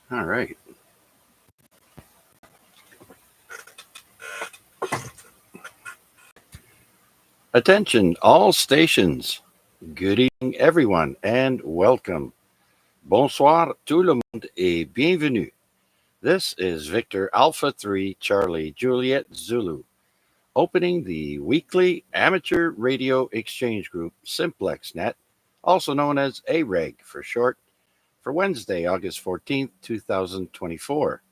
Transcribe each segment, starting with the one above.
All right. Attention, all stations. Good evening, everyone, and welcome. Bonsoir, tout le monde, et bienvenue. This is Victor Alpha 3 Charlie Juliet Zulu, opening the weekly amateur radio exchange group Simplex Net, also known as AREG for short, for Wednesday, August 14th, 2024.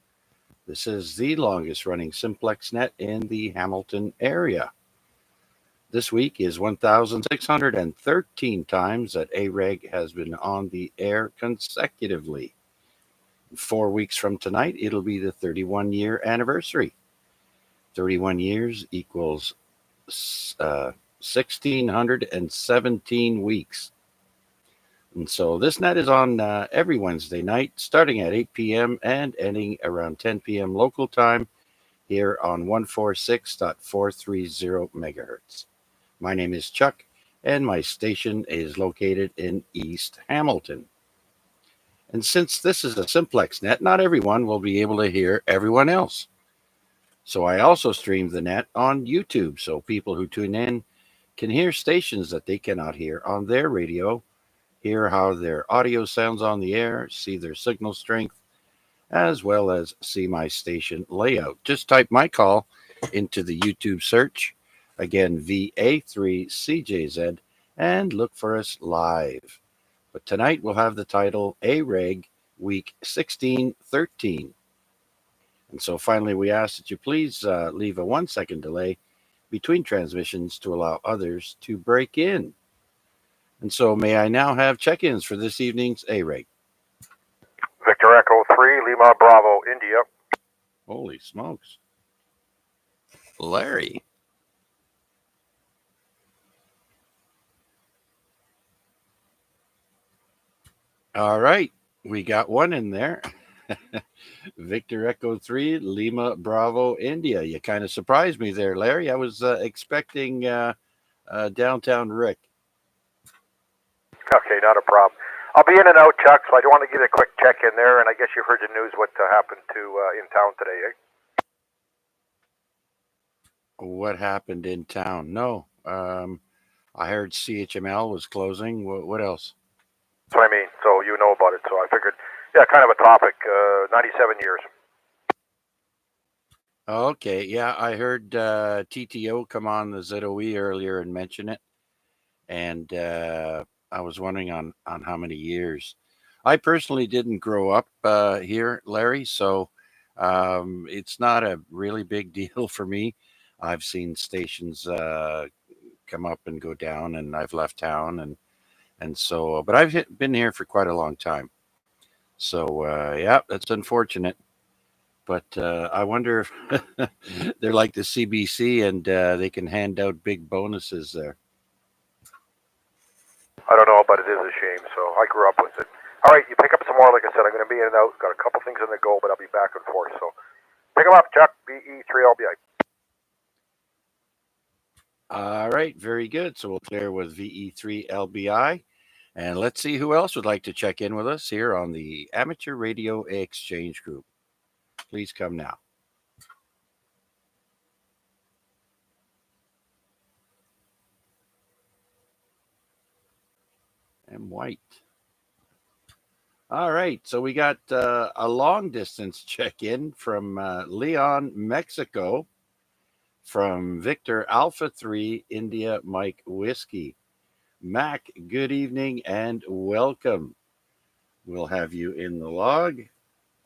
This is the longest running Simplex Net in the Hamilton area. This week is 1,613 times that AREG has been on the air consecutively. 4 weeks from tonight, it'll be the 31-year anniversary. 31 years equals 1,617 weeks. And so this net is on every Wednesday night, starting at 8 p.m. and ending around 10 p.m. local time here on 146.430 megahertz. My name is Chuck, and my station is located in East Hamilton. And since this is a simplex net, not everyone will be able to hear everyone else. So I also stream the net on YouTube, so people who tune in can hear stations that they cannot hear on their radio, hear how their audio sounds on the air, see their signal strength, as well as see my station layout. Just type my call into the YouTube search, again, VA3CJZ, and look for us live. But tonight we'll have the title AREG Week 1613. And so finally, we ask that you please leave a 1 second delay between transmissions to allow others to break in. And so may I now have check-ins for this evening's AREG? Victor Echo 3, Lima Bravo, India. Holy smokes. Larry. All right, we got one in there. Victor Echo 3, Lima Bravo, India. You kind of surprised me there, Larry. I was expecting downtown Rick. Okay, not a problem. I'll be in and out, Chuck, so I do want to give you a quick check in there, and I guess you've heard the news what happened to in town today, eh? What happened in town? No. I heard CHML was closing. What else? That's what I mean, so you know about it, so I figured, yeah, kind of a topic, 97 years. Okay, yeah, I heard TTO come on the ZOE earlier and mention it, and I was wondering on how many years. I personally didn't grow up here, Larry, so it's not a really big deal for me. I've seen stations come up and go down, and I've left town, and so, but I've been here for quite a long time. So yeah, that's unfortunate. But I wonder if they're like the CBC and they can hand out big bonuses there. I don't know, but it is a shame, so I grew up with it. All right, you pick up some more, like I said, I'm going to be in and out. Got a couple things on the go, but I'll be back and forth, so pick them up, Chuck, VE3LBI. All right, very good. So we'll clear with VE3LBI. And let's see who else would like to check in with us here on the Amateur Radio Exchange Group. Please come now. And White. All right, so we got a long distance check in from Leon, Mexico, from Victor Alpha 3 India Mike Whiskey. Mac, good evening and welcome. We'll have you in the log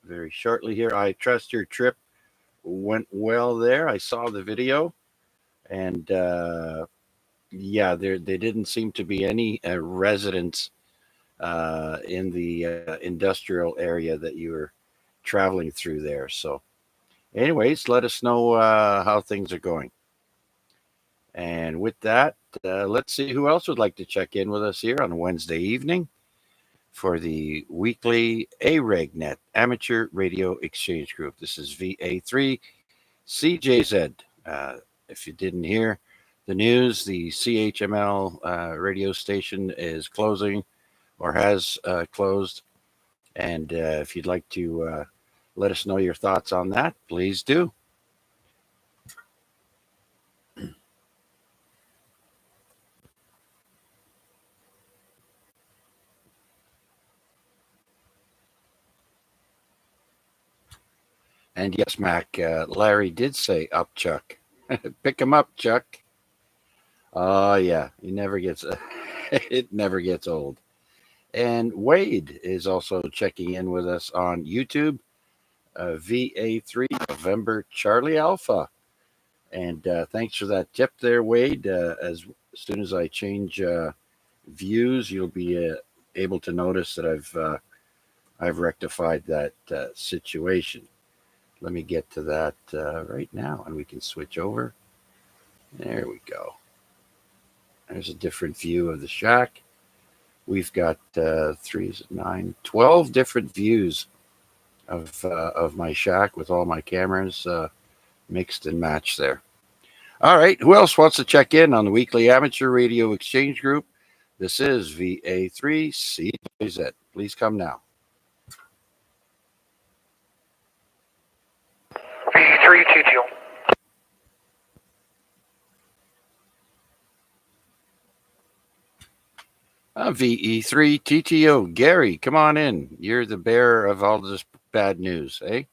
very shortly here. I trust your trip went well there. I saw the video, and yeah, there didn't seem to be any residents in the industrial area that you were traveling through there. So, anyways, let us know how things are going. And with that, let's see who else would like to check in with us here on a Wednesday evening for the weekly AREGnet Amateur Radio Exchange Group. This is VA3CJZ. If you didn't hear the news, the CHML radio station is closing or has closed. And if you'd like to let us know your thoughts on that, please do. And yes, Mac, Larry did say up, Chuck. Pick him up, Chuck. Oh, yeah, he never gets, it never gets old. And Wade is also checking in with us on YouTube, VA3 November Charlie Alpha. And thanks for that tip there, Wade. As soon as I change views, you'll be able to notice that I've rectified that situation. Let me get to that right now, and we can switch over. There we go. There's a different view of the shack. We've got 3, 9, 12 different views of my shack with all my cameras mixed and matched there. All right, who else wants to check in on the Weekly Amateur Radio Exchange Group? This is VA3CZ. Please come now. V3 TTO. VE3 TTO. Gary, come on in. You're the bearer of all this bad news, eh?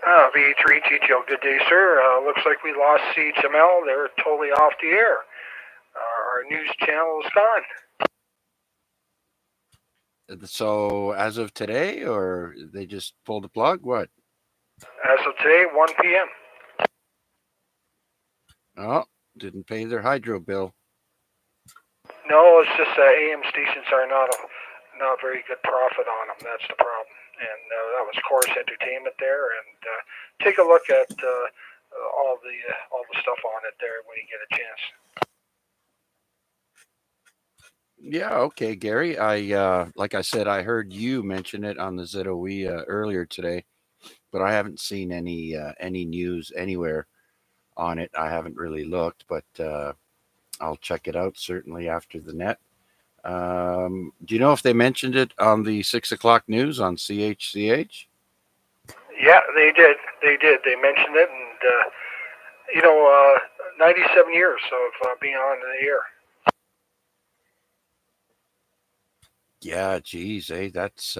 V3 TTO, good day, sir. Looks like we lost CHML. They're totally off the air. Our news channel is gone. So, as of today, or they just pulled the plug? What? As of today, 1 p.m. Oh, didn't pay their hydro bill. No, it's just AM stations are not very good profit on them. That's the problem. And that was Chorus Entertainment there. And take a look at all the stuff on it there when you get a chance. Yeah, okay, Gary. Like I said, I heard you mention it on the ZOE earlier today, but I haven't seen any news anywhere on it. I haven't really looked, but I'll check it out certainly after the net. Do you know if they mentioned it on the 6 o'clock news on CHCH? Yeah, they did. They mentioned it, and 97 years of being on the air. Yeah, geez, that's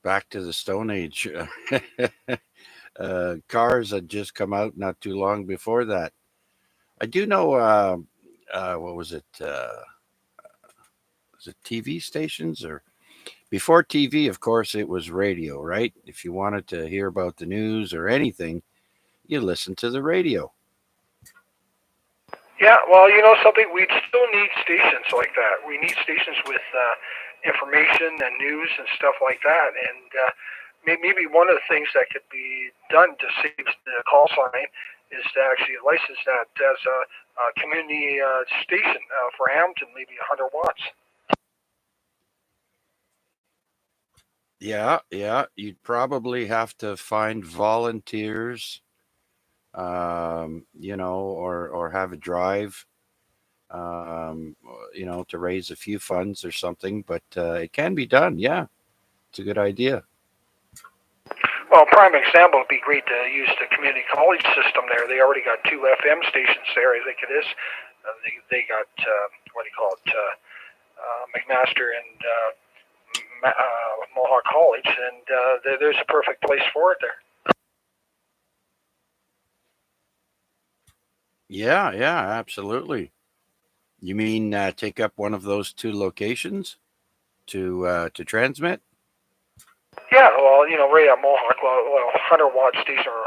back to the Stone Age. Cars had just come out not too long before that. I do know, what was it? Was it TV stations or before TV? Of course, it was radio, right? If you wanted to hear about the news or anything, you listen to the radio. Yeah, well, you know something, we still need stations like that. We need stations with information and news and stuff like that. And maybe one of the things that could be done to save the call sign is to actually license that as a community station for Hamilton, maybe 100 watts. Yeah. You'd probably have to find volunteers, or have a drive, to raise a few funds or something. But it can be done. Yeah, it's a good idea. Well, prime example would be great to use the community college system there. They already got 2 FM stations there, I think it is. They got, McMaster and Mohawk College, and there's a perfect place for it there. Yeah, absolutely. You mean take up one of those 2 locations to transmit? Yeah, well, right at Mohawk, 100-watt station or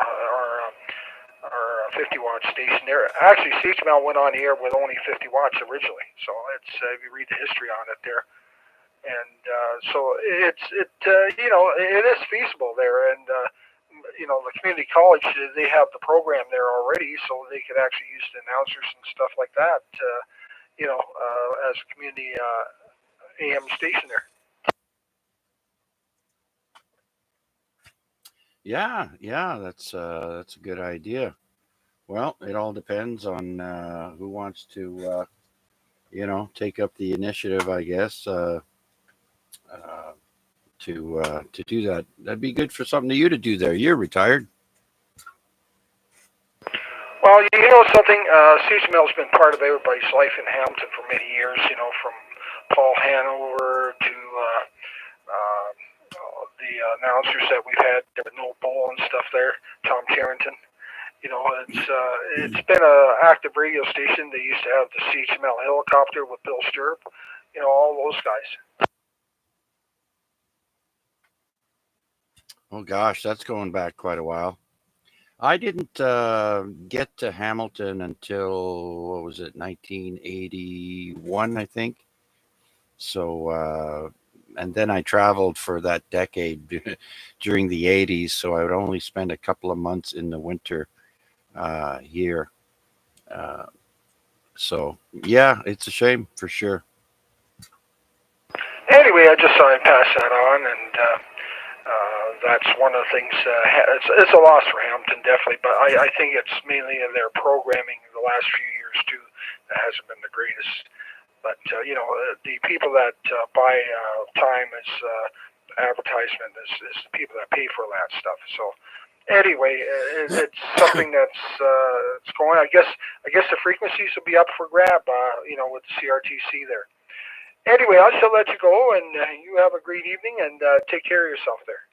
50-watt station there. Actually, CHML went on air with only 50 watts originally, so it's if you read the history on it there, and so it is feasible there, and the community college, they have the program there already, so they could actually use the announcers and stuff like that, as a community AM station there. Yeah, that's a good idea. Well, it all depends on who wants to, take up the initiative, I guess. to do that. That'd be good for something to you to do there. You're retired. Well, you know something, CHML's been part of everybody's life in Hamilton for many years, you know, from Paul Hanover to the announcers that we've had, there with No Bull and stuff there, Tom Carrington. You know, it's been an active radio station. They used to have the CHML helicopter with Bill Stirrup, you know, all those guys. Oh gosh, that's going back quite a while. I didn't get to Hamilton until, what was it, 1981, I think. So, and then I traveled for that decade during the 80s. So I would only spend a couple of months in the winter here. Uh, so, yeah, it's a shame for sure. Anyway, I just thought I'd pass that on, and that's one of the things. It's a loss for Hamilton, definitely, but I think it's mainly in their programming the last few years too that hasn't been the greatest. But you know, the people that buy time as advertisement is the people that pay for that stuff. So anyway, it's something that's it's going. I guess the frequencies will be up for grab. You know, with the CRTC there. Anyway, I shall let you go, and you have a great evening, and take care of yourself there.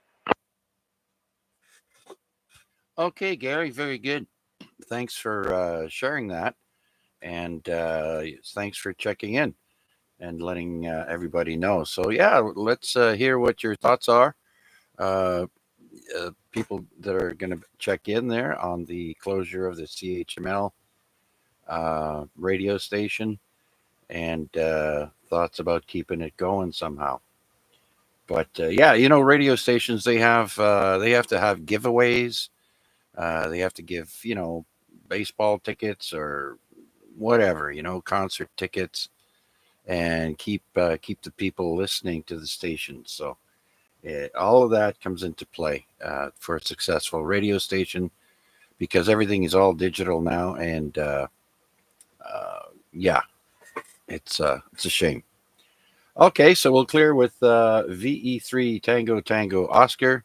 Okay, Gary, very good. Thanks for sharing that. And thanks for checking in and letting everybody know. So, yeah, let's hear what your thoughts are. People that are going to check in there on the closure of the CHML radio station and thoughts about keeping it going somehow. But yeah, you know, radio stations, they have to have giveaways. They have to give, you know, baseball tickets or whatever, you know, concert tickets, and keep the people listening to the station. So all of that comes into play for a successful radio station, because everything is all digital now, and yeah, it's a shame. Okay, so we'll clear with VE3 Tango Tango Oscar,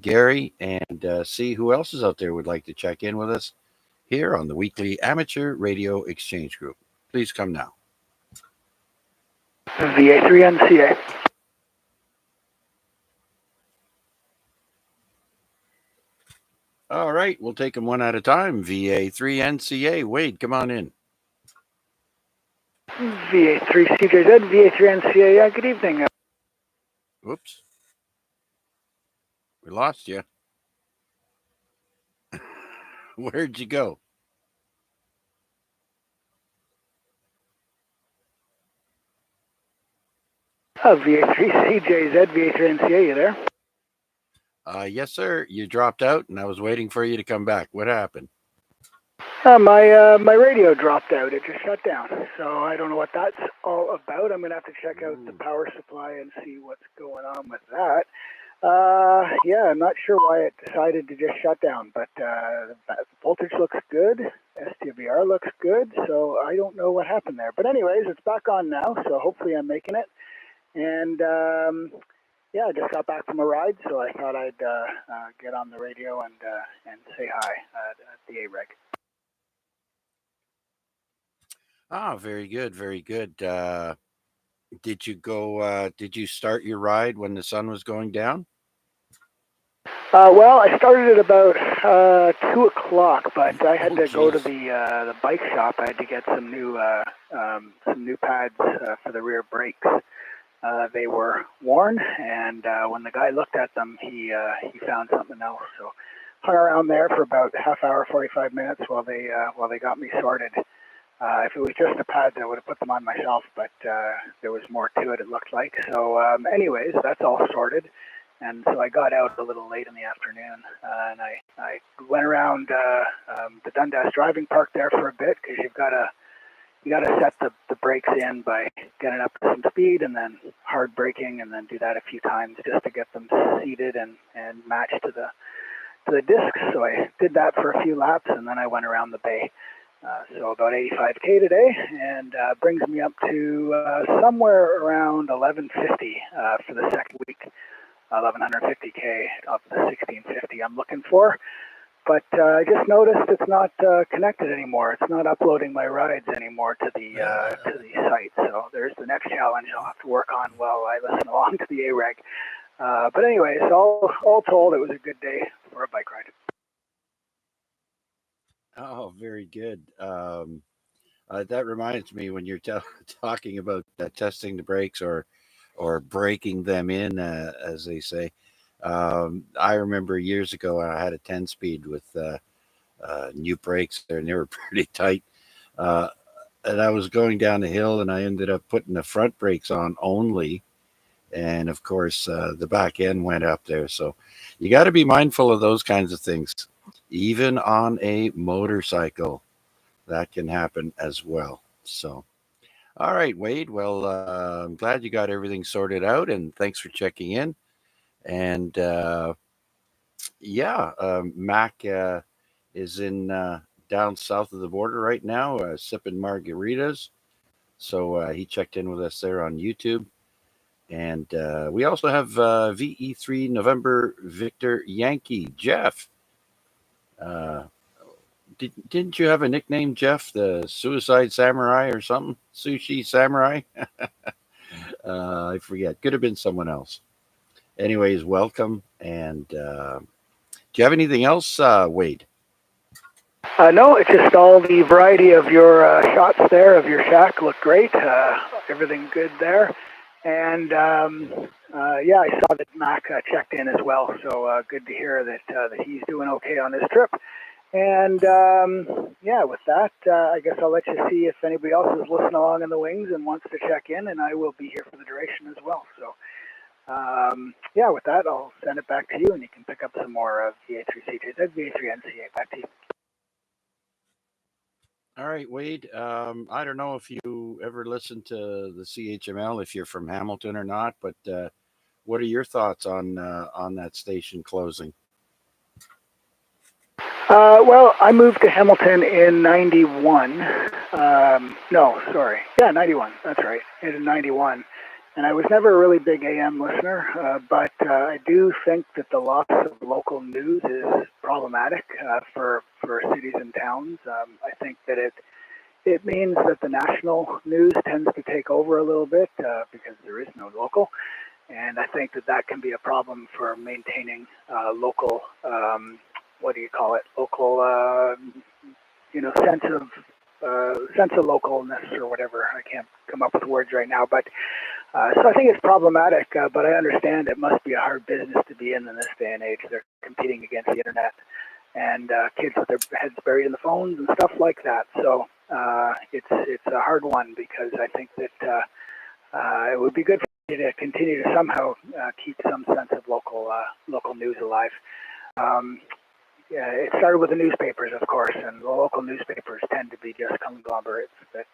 Gary, and see who else is out there would like to check in with us here on the weekly Amateur Radio Exchange Group. Please come now. VA3NCA. All right, we'll take them one at a time. VA3NCA. Wade, come on in. VA3CJZ, VA3NCA. Good evening. Oops. We lost you. Where'd you go? VA3CJZ, VA3NCA, you there? Yes, sir. You dropped out, and I was waiting for you to come back. What happened? My radio dropped out. It just shut down. So I don't know what that's all about. I'm going to have to check out the power supply and see what's going on with that. Yeah, I'm not sure why it decided to just shut down, but the voltage looks good. STVR looks good. So I don't know what happened there. But anyways, it's back on now. So hopefully I'm making it. And yeah, I just got back from a ride, so I thought I'd get on the radio and say hi at the AREG. Ah, very good, very good. Did you go? Did you start your ride when the sun was going down? Well, I started at about 2 o'clock, but I had to go to the bike shop. I had to get some new pads for the rear brakes. They were worn, and when the guy looked at them, he found something else. So hung around there for about half hour, 45 minutes while they got me sorted. If it was just the pads, I would have put them on myself, but there was more to it, it looked like. So anyways, that's all sorted. And so I got out a little late in the afternoon, and I went around the Dundas driving park there for a bit, because you got to set the brakes in by getting up to some speed and then hard braking, and then do that a few times just to get them seated and matched to the discs. So I did that for a few laps, and then I went around the bay. So about 85K today, and brings me up to somewhere around 1150 for the second week. 1150K up to the 1650 I'm looking for. But I just noticed it's not connected anymore. It's not uploading my rides anymore to the site. So there's the next challenge I'll have to work on while I listen along to the AREG. But anyways, all told, it was a good day for a bike ride. Oh, very good. That reminds me when you're talking about testing the brakes or breaking them in, as they say. I remember years ago I had a 10-speed with new brakes there, and they were pretty tight. Uh, and I was going down the hill, and I ended up putting the front brakes on only, and of course the back end went up there. So you got to be mindful of those kinds of things, even on a motorcycle. That can happen as well. So, all right, Wade. Well, I'm glad you got everything sorted out, and thanks for checking in. And yeah, Mac is in down south of the border right now, sipping margaritas. So he checked in with us there on YouTube. And we also have VE3 November Victor Yankee Jeff. Uh, didn't you have a nickname, Jeff? The Suicide Samurai or something? Sushi Samurai? I forget. Could have been someone else. Anyways, welcome. And do you have anything else, Wade? No, it's just all the variety of your shots there of your shack look great. Everything good there. And yeah, I saw that Mac checked in as well. So good to hear that he's doing okay on his trip. And yeah, with that, I guess I'll let you see if anybody else is listening along in the wings and wants to check in, and I will be here for the duration as well. So yeah, with that, I'll send it back to you, and you can pick up some more VA3CJZ, VA3NCA. Back to you. All right, Wade. I don't know if you ever listened to the CHML, if you're from Hamilton or not, but what are your thoughts on that station closing? Well, I moved to Hamilton in 91. No, sorry. Yeah, 91. That's right. In 91. And I was never a really big AM listener, but I do think that the loss of local news is problematic for cities and towns. I think that it means that the national news tends to take over a little bit because there is no local. And I think that can be a problem for maintaining local, what do you call it? Local, sense of localness or whatever. I can't come up with words right now, but so I think it's problematic. But I understand it must be a hard business to be in this day and age. They're competing against the internet and kids with their heads buried in the phones and stuff like that. So it's a hard one because I think that it would be good for you to continue to somehow keep some sense of local news alive. Yeah, it started with the newspapers, of course, and the local newspapers tend to be just conglomerates that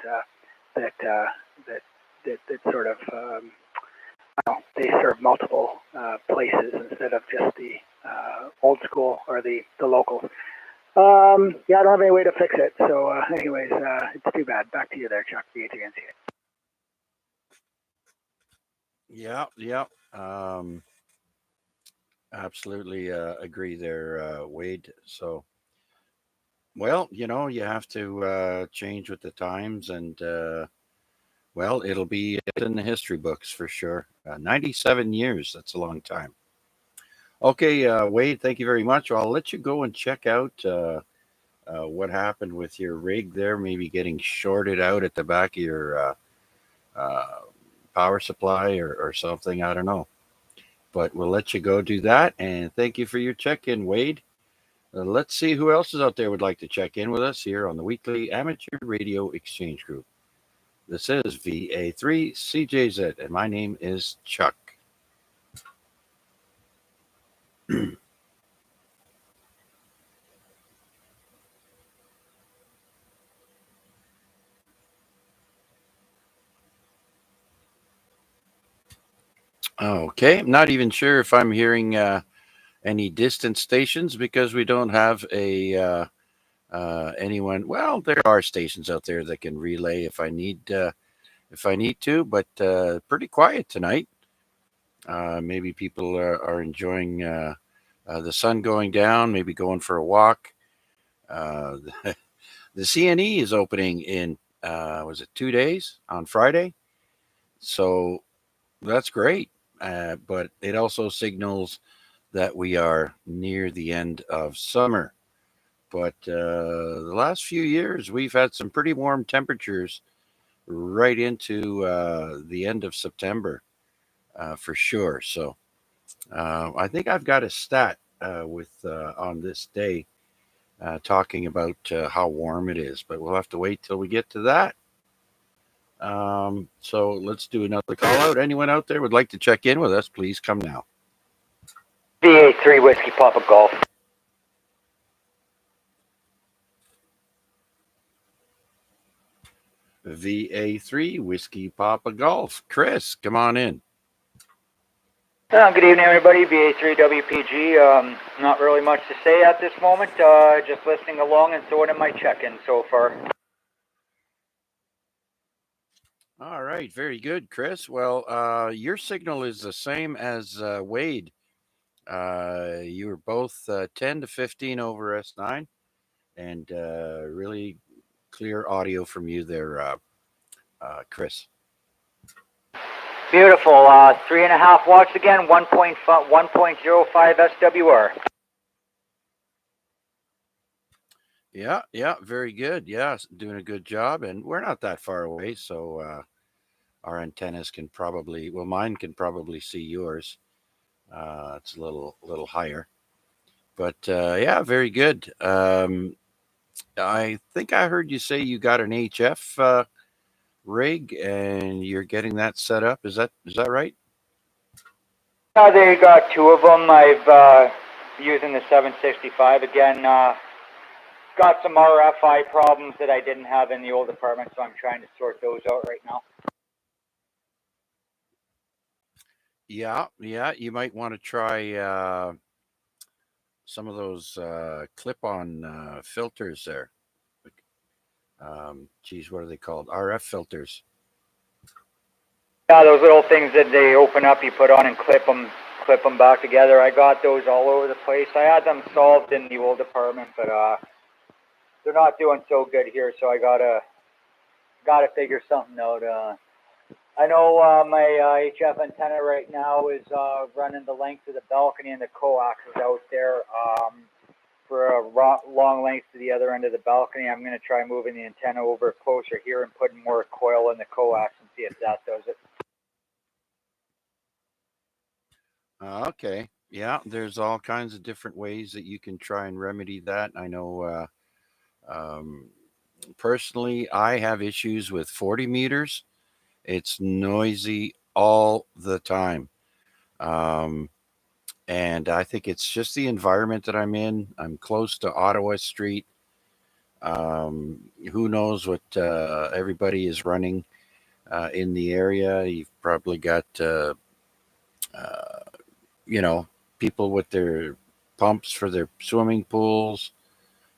sort of they serve multiple places instead of just the old school or the local. Yeah, I don't have any way to fix it. So, anyways, it's too bad. Back to you there, Chuck, the ATNCA. Yeah. Absolutely agree there, Wade. So, well, you have to change with the times, and well, it'll be in the history books for sure. 97 years, that's a long time. Okay, Wade, thank you very much. I'll let you go and check out what happened with your rig there, maybe getting shorted out at the back of your uh, power supply or something. I don't know. But we'll let you go do that. And thank you for your check in, Wade. Let's see who else is out there would like to check in with us here on the weekly Amateur Radio Exchange Group. This is VA3CJZ, and my name is Chuck. Okay, I'm not even sure if I'm hearing any distant stations because we don't have a anyone. Well, there are stations out there that can relay if I need to, but pretty quiet tonight. Maybe people are enjoying the sun going down, maybe going for a walk. Uh, the CNE is opening in, was it 2 days on Friday? So that's great. But it also signals that we are near the end of summer. But the last few years, we've had some pretty warm temperatures right into the end of September for sure. So I think I've got a stat with on this day talking about how warm it is, but we'll have to wait till we get to that. So let's do another call out. Anyone out there would like to check in with us, please come now. VA3 Whiskey Papa Golf. VA3 Whiskey Papa Golf. Chris, come on in. Good evening, everybody. VA3 WPG. Not really much to say at this moment. Just listening along and throwing in my check-in so far. All right, very good, Chris. Well, your signal is the same as Wade. You were both 10 to 15 over S9, and really clear audio from you there, Chris. Beautiful. 3.5 watts again. 1.05 SWR. Yeah, very good. Yeah, doing a good job, and we're not that far away, so our antennas can probably, well, mine can probably see yours. It's a little higher, but yeah, very good. I think I heard you say you got an HF rig and you're getting that set up. Is that right? They got 2 of them. I've using the 765 again. Got some RFI problems that I didn't have in the old apartment, so I'm trying to sort those out right now. Yeah. You might want to try some of those clip-on filters there. Geez, what are they called? RF filters. Yeah, those little things that they open up, you put on and clip them back together. I got those all over the place. I had them solved in the old apartment, but they're not doing so good here, so I gotta figure something out. I know my HF antenna right now is running the length of the balcony, and the coax is out there for a long length to the other end of the balcony. I'm going to try moving the antenna over closer here and putting more coil in the coax and see if that does it. Okay. Yeah, there's all kinds of different ways that you can try and remedy that. I know personally, I have issues with 40 meters. It's noisy all the time. Um, and I think it's just the environment that I'm in. I'm close to Ottawa Street. Who knows what everybody is running in the area? You've probably got, uh, you know, people with their pumps for their swimming pools,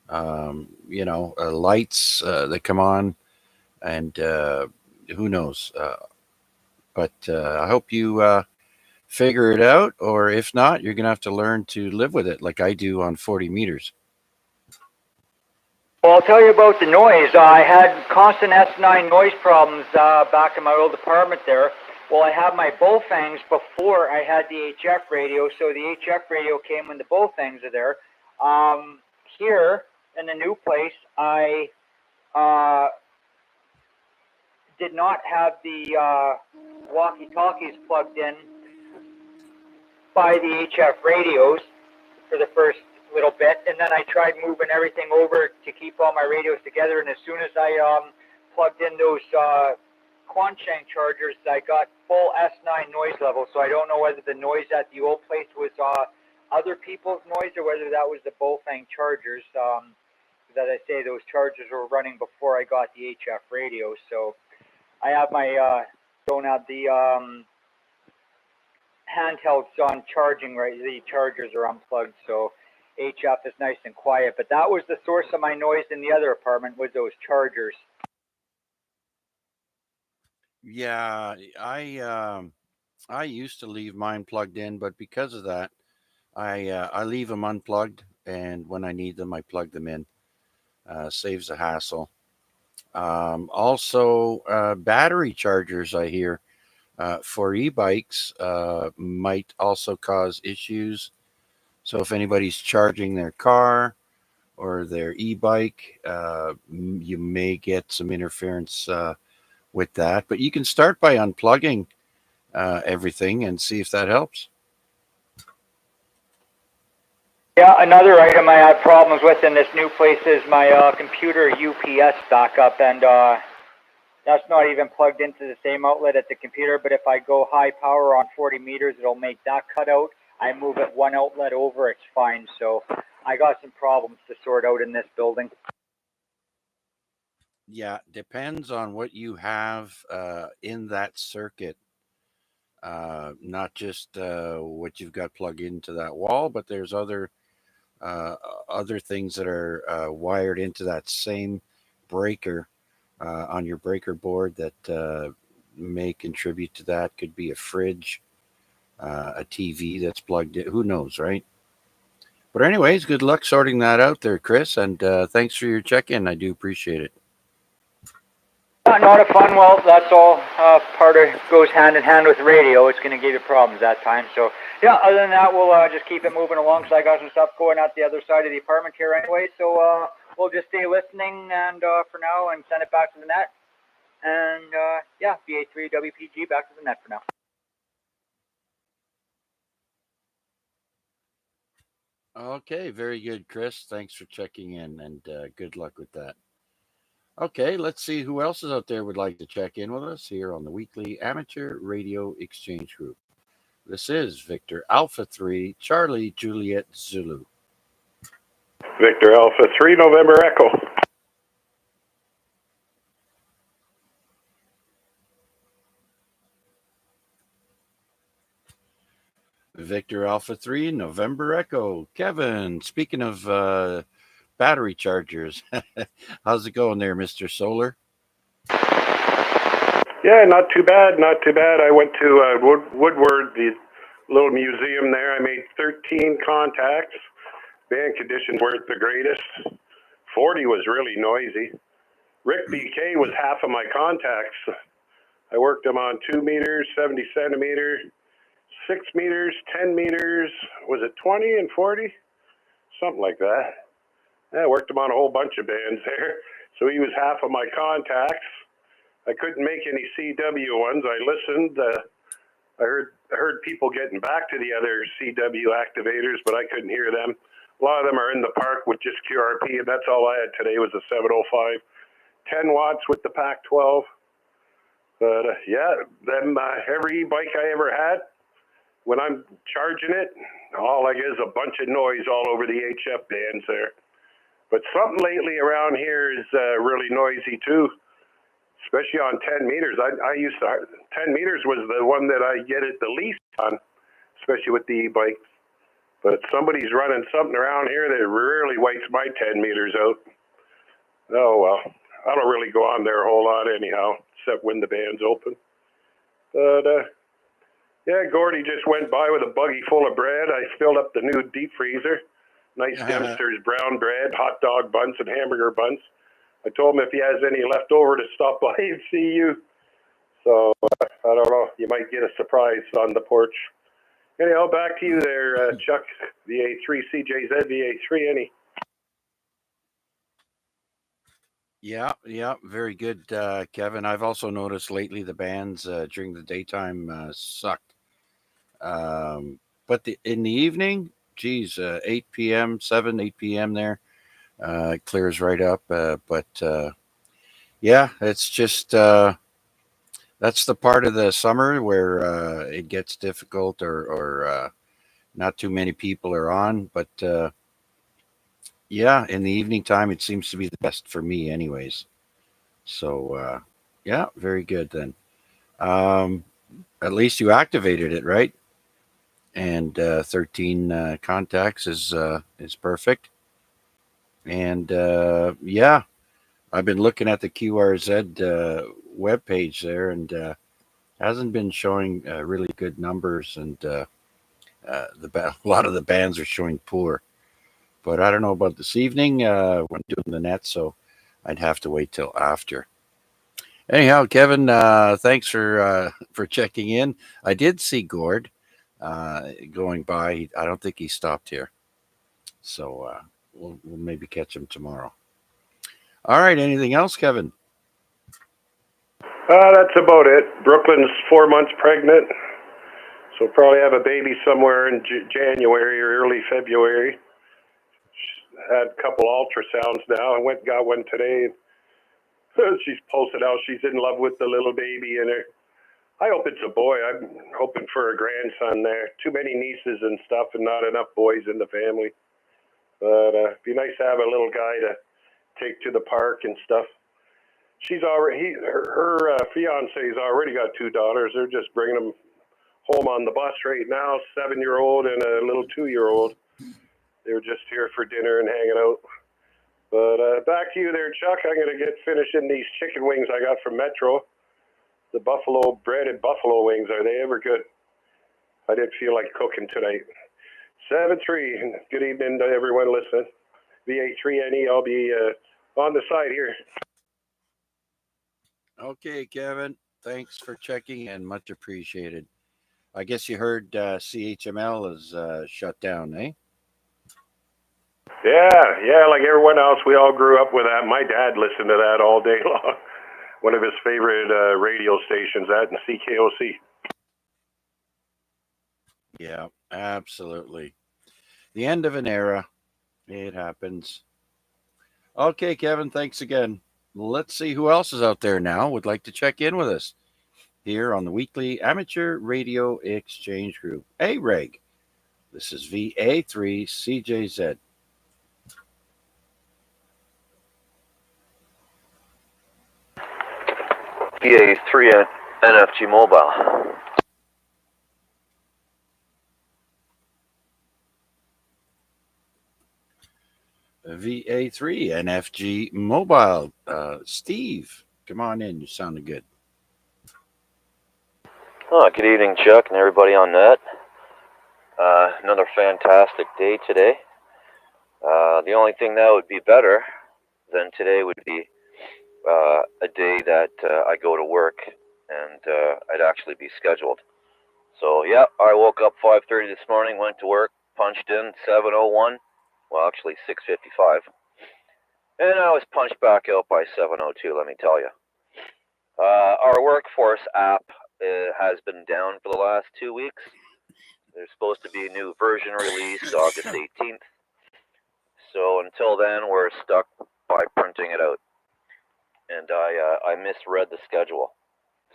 lights that come on, and who knows? But I hope you figure it out, or if not, you're going to have to learn to live with it like I do on 40 meters. Well, I'll tell you about the noise. I had constant S9 noise problems back in my old apartment there. Well, I had my Bullfangs before I had the HF radio, so the HF radio came when the Bullfangs are there. Here in the new place, I did not have the walkie-talkies plugged in by the HF radios for the first little bit, and then I tried moving everything over to keep all my radios together, and as soon as I plugged in those Quansheng chargers, I got full S9 noise level, so I don't know whether the noise at the old place was other people's noise or whether that was the Bullfang chargers. As I say, those chargers were running before I got the HF radio, so I have my don't have the handhelds on charging, right? The chargers are unplugged, so HF is nice and quiet. But that was the source of my noise in the other apartment, was those chargers. Yeah, I used to leave mine plugged in, but because of that, I leave them unplugged, and when I need them, I plug them in. Saves the hassle. Also, battery chargers, I hear, for e-bikes might also cause issues. So if anybody's charging their car or their e-bike, you may get some interference with that. But you can start by unplugging everything and see if that helps. Yeah, another item I have problems with in this new place is my computer UPS backup, and that's not even plugged into the same outlet at the computer, but if I go high power on 40 meters, it'll make that cut out. I move it one outlet over, it's fine. So I got some problems to sort out in this building. Yeah, depends on what you have in that circuit. Not just what you've got plugged into that wall, but there's uh, other things that are wired into that same breaker on your breaker board that may contribute to that. Could be a fridge, a TV that's plugged in. Who knows, right? But anyways, good luck sorting that out there, Chris, and thanks for your check-in. I do appreciate it. Not a fun. Well, that's all part of goes hand in hand with radio. It's going to give you problems that time. So yeah, other than that, we'll just keep it moving along. So I got some stuff going out the other side of the apartment here anyway. So we'll just stay listening and for now and send it back to the net. And yeah, BA3 WPG back to the net for now. Okay, very good, Chris. Thanks for checking in, and good luck with that. Okay, let's see who else is out there would like to check in with us here on the weekly Amateur Radio Exchange Group. This is Victor Alpha 3, Charlie Juliet Zulu. Victor Alpha 3, November Echo. Victor Alpha 3, November Echo. Kevin, speaking of battery chargers, how's it going there, Mr. Solar? Yeah, not too bad, not too bad. I went to Woodward, the little museum there. I made 13 contacts. Band conditions weren't the greatest. 40 was really noisy. Rick BK was half of my contacts. I worked them on 2 meters, 70 centimeter, 6 meters, 10 meters. Was it 20 and 40? Something like that. Yeah, I worked him on a whole bunch of bands there. So he was half of my contacts. I couldn't make any CW ones. I listened. I heard people getting back to the other CW activators, but I couldn't hear them. A lot of them are in the park with just QRP, and that's all I had today was a 705. 10 watts with the Pac 12. But yeah, then every e-bike I ever had, when I'm charging it, all I get is a bunch of noise all over the HF bands there. But something lately around here is really noisy too, especially on 10 meters. I used to, 10 meters was the one that I get it the least on, especially with the e-bikes. But somebody's running something around here that really wipes my 10 meters out. Oh well, I don't really go on there a whole lot anyhow, except when the band's open. But yeah, Gordy just went by with a buggy full of bread. I filled up the new deep freezer. Nice Dempster's brown bread, hot dog buns, and hamburger buns. I told him if he has any left over to stop by and see you. So I don't know. You might get a surprise on the porch. Anyhow, back to you there, Chuck. VA3 CJZ, VA3 any. Yeah, very good, Kevin. I've also noticed lately the bands during the daytime sucked. But in the evening, geez, 8 p.m., 8 p.m. there, it clears right up. But yeah, it's just that's the part of the summer where it gets difficult or not too many people are on. But yeah, in the evening time, it seems to be the best for me, anyways. So yeah, very good then. Um, at least you activated it, right? And 13 contacts is perfect. And yeah, I've been looking at the QRZ web page there and hasn't been showing really good numbers, and a lot of the bands are showing poor. But I don't know about this evening when doing the net, so I'd have to wait till after. Anyhow, Kevin, thanks for checking in. I did see Gord going by. I don't think he stopped here, so we'll maybe catch him tomorrow. All right. Anything else, Kevin? That's about it. Brooklyn's 4 months pregnant, so probably have a baby somewhere in January or early February. She's had a couple ultrasounds now. I went and got one today. She's posted out she's in love with the little baby in her. I hope it's a boy. I'm hoping for a grandson there. Too many nieces and stuff and not enough boys in the family. But it'd be nice to have a little guy to take to the park and stuff. She's already, her fiance's already got 2 daughters. They're just bringing them home on the bus right now, 7-year-old and a little 2-year-old. They were just here for dinner and hanging out. But back to you there, Chuck. I'm going to get finishing these chicken wings I got from Metro. The buffalo breaded buffalo wings, are they ever good? I didn't feel like cooking tonight. 7-3. Good evening to everyone listening. VA3NE, I'll be on the side here. Okay, Kevin. Thanks for checking in. Much appreciated. I guess you heard CHML is shut down, eh? Yeah, like everyone else, we all grew up with that. My dad listened to that all day long. One of his favorite radio stations, that and CKOC. Yeah, absolutely. The end of an era. It happens. Okay, Kevin, thanks again. Let's see who else is out there now would like to check in with us here on the weekly Amateur Radio Exchange Group, AREG. This is VA3CJZ. VA3 NFG Mobile. VA3 NFG Mobile. Steve, come on in. You sounded good. Oh, good evening, Chuck, and everybody on net. Another fantastic day today. The only thing that would be better than today would be a day that I go to work and I'd actually be scheduled. So, yeah, I woke up 5:30 this morning, went to work, punched in 7:01. Well, actually 6:55. And I was punched back out by 7:02, let me tell you. Our workforce app has been down for the last 2 weeks. There's supposed to be a new version released August 18th. So until then, we're stuck by printing it out. And I misread the schedule.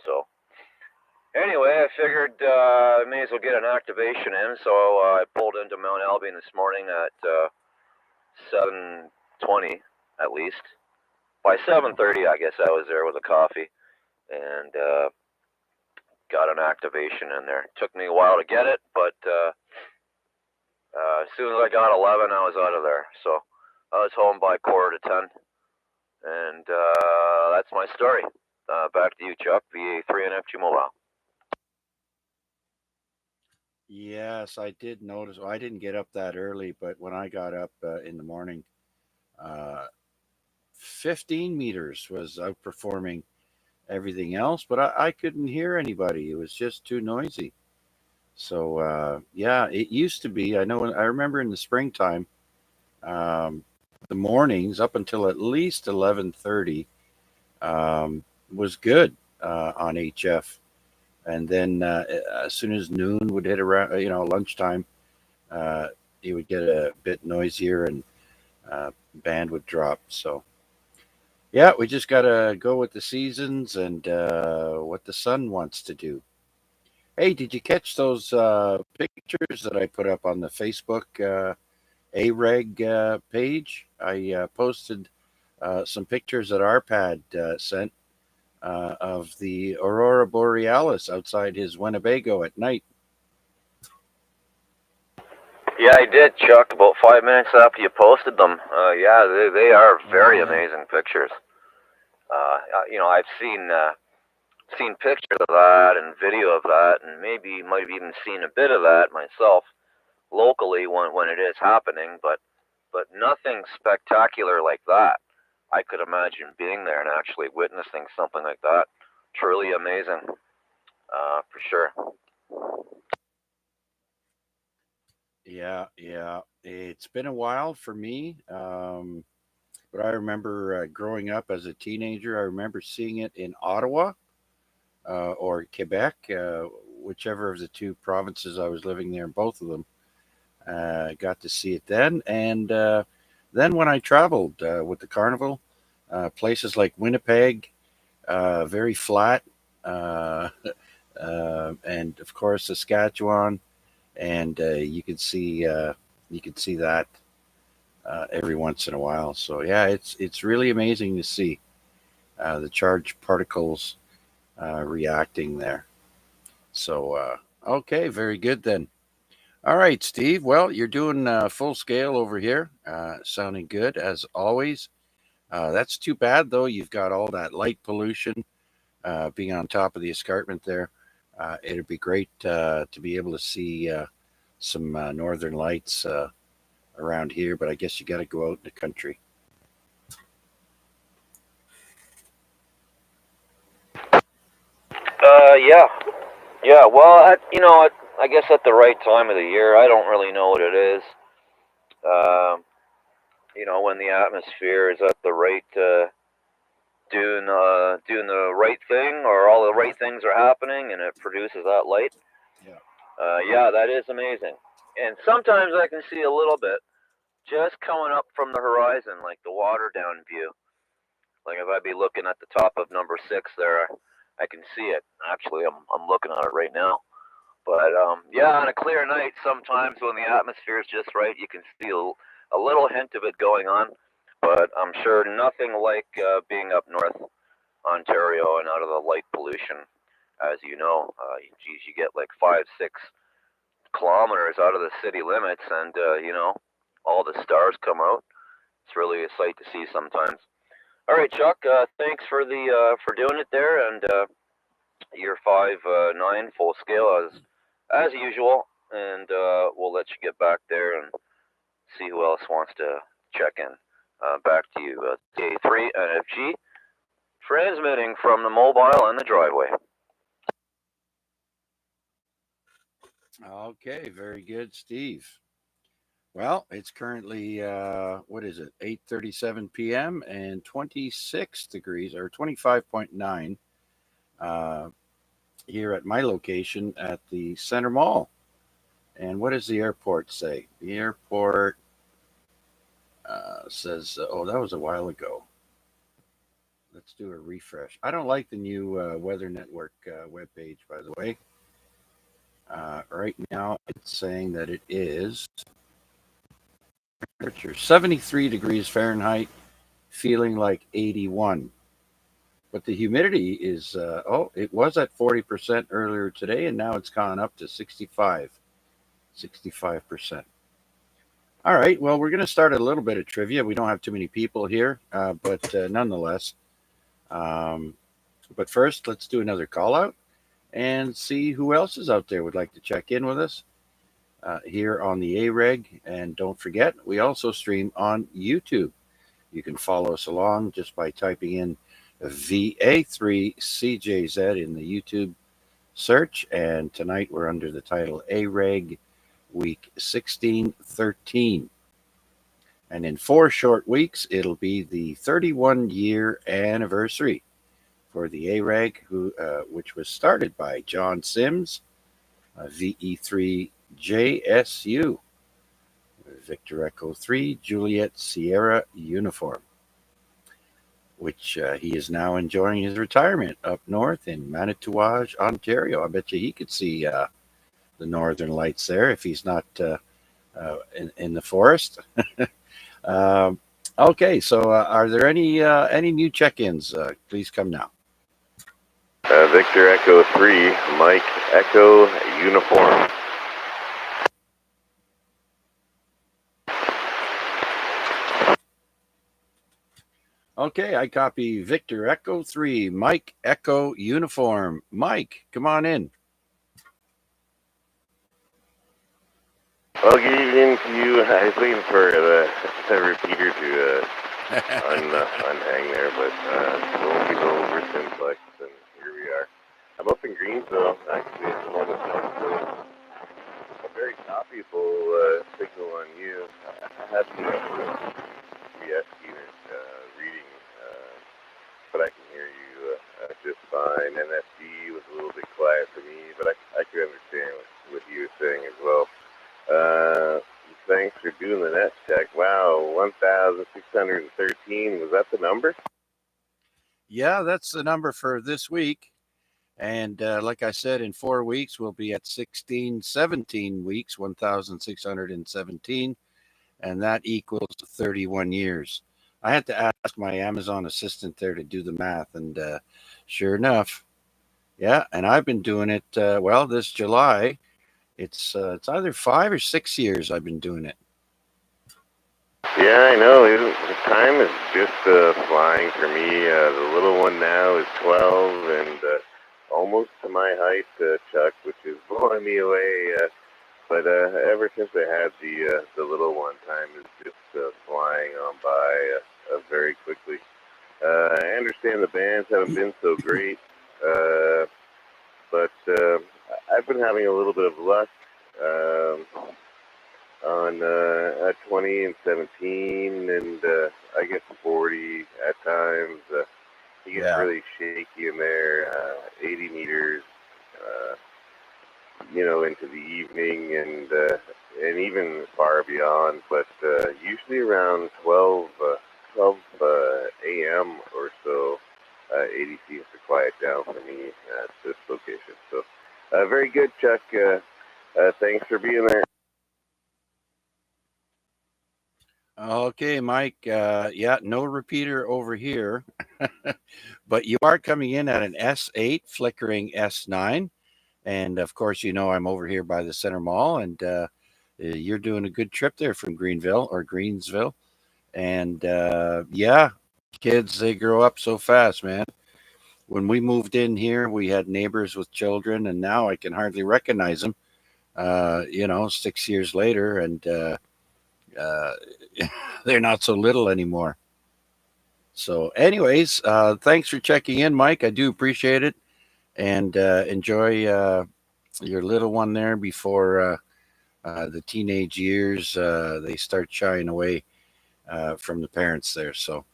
So anyway, I figured I may as well get an activation in. So I pulled into Mount Albion this morning at 7:20 at least. By 7:30, I guess I was there with a coffee and got an activation in there. It took me a while to get it, but as soon as I got 11, I was out of there. So I was home by 9:45, and that's my story. Back to you, Chuck, VA3 NFG Mobile. Yes, I did notice. Well, I didn't get up that early, but when I got up in the morning, 15 meters was outperforming everything else, but I couldn't hear anybody. It was just too noisy. So yeah, it used to be. I remember in the springtime, the mornings up until at least 11:30 was good on HF, and then as soon as noon would hit around, lunchtime, it would get a bit noisier and band would drop. So yeah, we just gotta go with the seasons and what the sun wants to do. Hey, did you catch those pictures that I put up on the Facebook AREG page? I posted some pictures that Arpad sent of the Aurora Borealis outside his Winnebago at night. Yeah, I did, Chuck, about 5 minutes after you posted them. Yeah, they are very amazing pictures. I've seen seen pictures of that and video of that, and maybe might have even seen a bit of that myself locally when it is happening, but nothing spectacular like that. I could imagine being there and actually witnessing something like that. Truly amazing, for sure. Yeah, yeah. It's been a while for me, but I remember growing up as a teenager. I remember seeing it in Ottawa or Quebec, whichever of the two provinces I was living there. In both of them, got to see it then, and then when I traveled with the carnival, places like Winnipeg, very flat, uh, and of course Saskatchewan, and you could see that every once in a while. So yeah, it's really amazing to see the charged particles reacting there. So okay, very good then. All right, Steve. Well, you're doing full scale over here, sounding good as always. That's too bad though. You've got all that light pollution being on top of the escarpment there. It'd be great to be able to see some northern lights around here, but I guess you got to go out in the country. Yeah, yeah. Well, I guess at the right time of the year, I don't really know what it is. Um, when the atmosphere is at the right, doing the right thing, or all the right things are happening, and it produces that light. Yeah. Yeah, that is amazing. And sometimes I can see a little bit just coming up from the horizon, like the water down view. Like if I be looking at the top of number 6 there, I can see it. Actually, I'm looking at it right now. But yeah, on a clear night, sometimes when the atmosphere is just right, you can see a little hint of it going on. But I'm sure nothing like being up north Ontario and out of the light pollution. As you know, geez, you get like 5-6 kilometers out of the city limits, and all the stars come out. It's really a sight to see sometimes. All right, Chuck. Thanks for the for doing it there, and your 5-9 full scale as usual. And we'll let you get back there and see who else wants to check in. Back to you, K3 NFG, transmitting from the mobile and the driveway. Okay, very good, Steve. Well, it's currently what is it? 8:37 p.m. and 26 degrees or 25.9 here at my location at the Center Mall. And what does the airport say? The airport says, oh, that was a while ago. Let's do a refresh. I don't like the new Weather Network webpage, by the way. Right now, it's saying that it is 73 degrees Fahrenheit, feeling like 81. But the humidity is, it was at 40% earlier today, and now it's gone up to 65%. All right, well, we're going to start a little bit of trivia. We don't have too many people here, but nonetheless. But first, let's do another call out and see who else is out there would like to check in with us here on the AREG. And don't forget, we also stream on YouTube. You can follow us along just by typing in VA3CJZ in the YouTube search. And tonight we're under the title AREG Week 1613. And in 4 short weeks, it'll be the 31-year anniversary for the AREG, which was started by John Sims, VE3JSU, Victor Echo 3, Juliet Sierra uniform, which he is now enjoying his retirement up north in Manitouwadge, Ontario. I bet you he could see the northern lights there if he's not in the forest. Okay, so are there any new check-ins? Please come now. Victor Echo 3, Mike Echo uniform. Okay, I copy Victor Echo 3, Mike Echo Uniform. Mike, come on in. Well, good evening to you. I was waiting for the repeater to unhang there, but lo and behold, we're Simplex, and here we are. I'm up in Greensville, actually, at the moment. So a very copyable signal on you. I had the 3S unit reading, but I can hear you just fine. NSD was a little bit quiet for me, but I could understand what you were saying as well. Thanks for doing the net check. Wow, 1,613. Was that the number? Yeah, that's the number for this week. And like I said, in 4 weeks, we'll be at 17 weeks, 1,617. And that equals 31 years. I had to ask my Amazon assistant there to do the math. And sure enough, yeah. And I've been doing it, this July. It's either 5 or 6 years I've been doing it. Yeah, I know. The time is just flying for me. The little one now is 12 and almost to my height, Chuck, which is blowing me away. But ever since I had the little one, time is just flying on by very quickly. I understand the bands haven't been so great, but I've been having a little bit of luck. On 20 and 17 and I guess 40 at times. He gets really shaky in there, 80 meters, into the evening and even far beyond, but usually around 12 a.m. or so, 80 seems to quiet down for me at this location. So very good, Chuck. Thanks for being there. Okay, Mike. No repeater over here, but you are coming in at an S8 flickering S9. And of course, I'm over here by the Center Mall, and you're doing a good trip there from Greensville. And kids, they grow up so fast, man. When we moved in here, we had neighbors with children, and now I can hardly recognize them, 6 years later. And they're not so little anymore. So anyways, thanks for checking in, Mike. I do appreciate it, and enjoy your little one there before the teenage years. They start shying away from the parents there. So,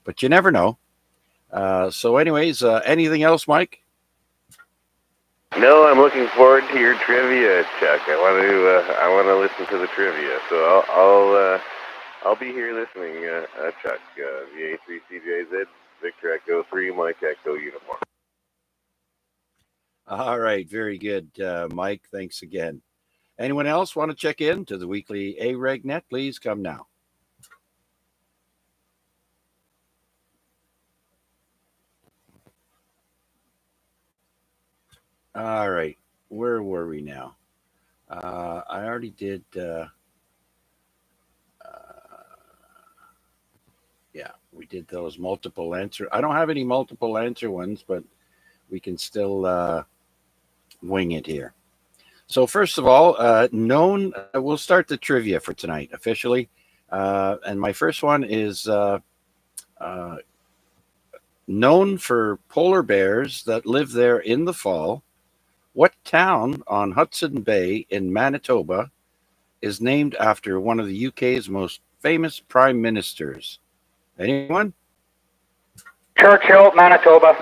but you never know. So anyways, anything else, Mike? No, I'm looking forward to your trivia, Chuck. I want to listen to the trivia, so I'll be here listening, Chuck. VA3CJZ, Victor Echo 3, Mike Echo Uniform. All right, very good, Mike. Thanks again. Anyone else want to check in to the weekly AREG net? Please come now. All right, where were we now? I already did. We did those multiple answer. I don't have any multiple answer ones, but we can still wing it here. So first of all, we'll start the trivia for tonight officially. And my first one is known for polar bears that live there in the fall. What town on Hudson Bay in Manitoba is named after one of the UK's most famous prime ministers? Anyone? Churchill, Manitoba.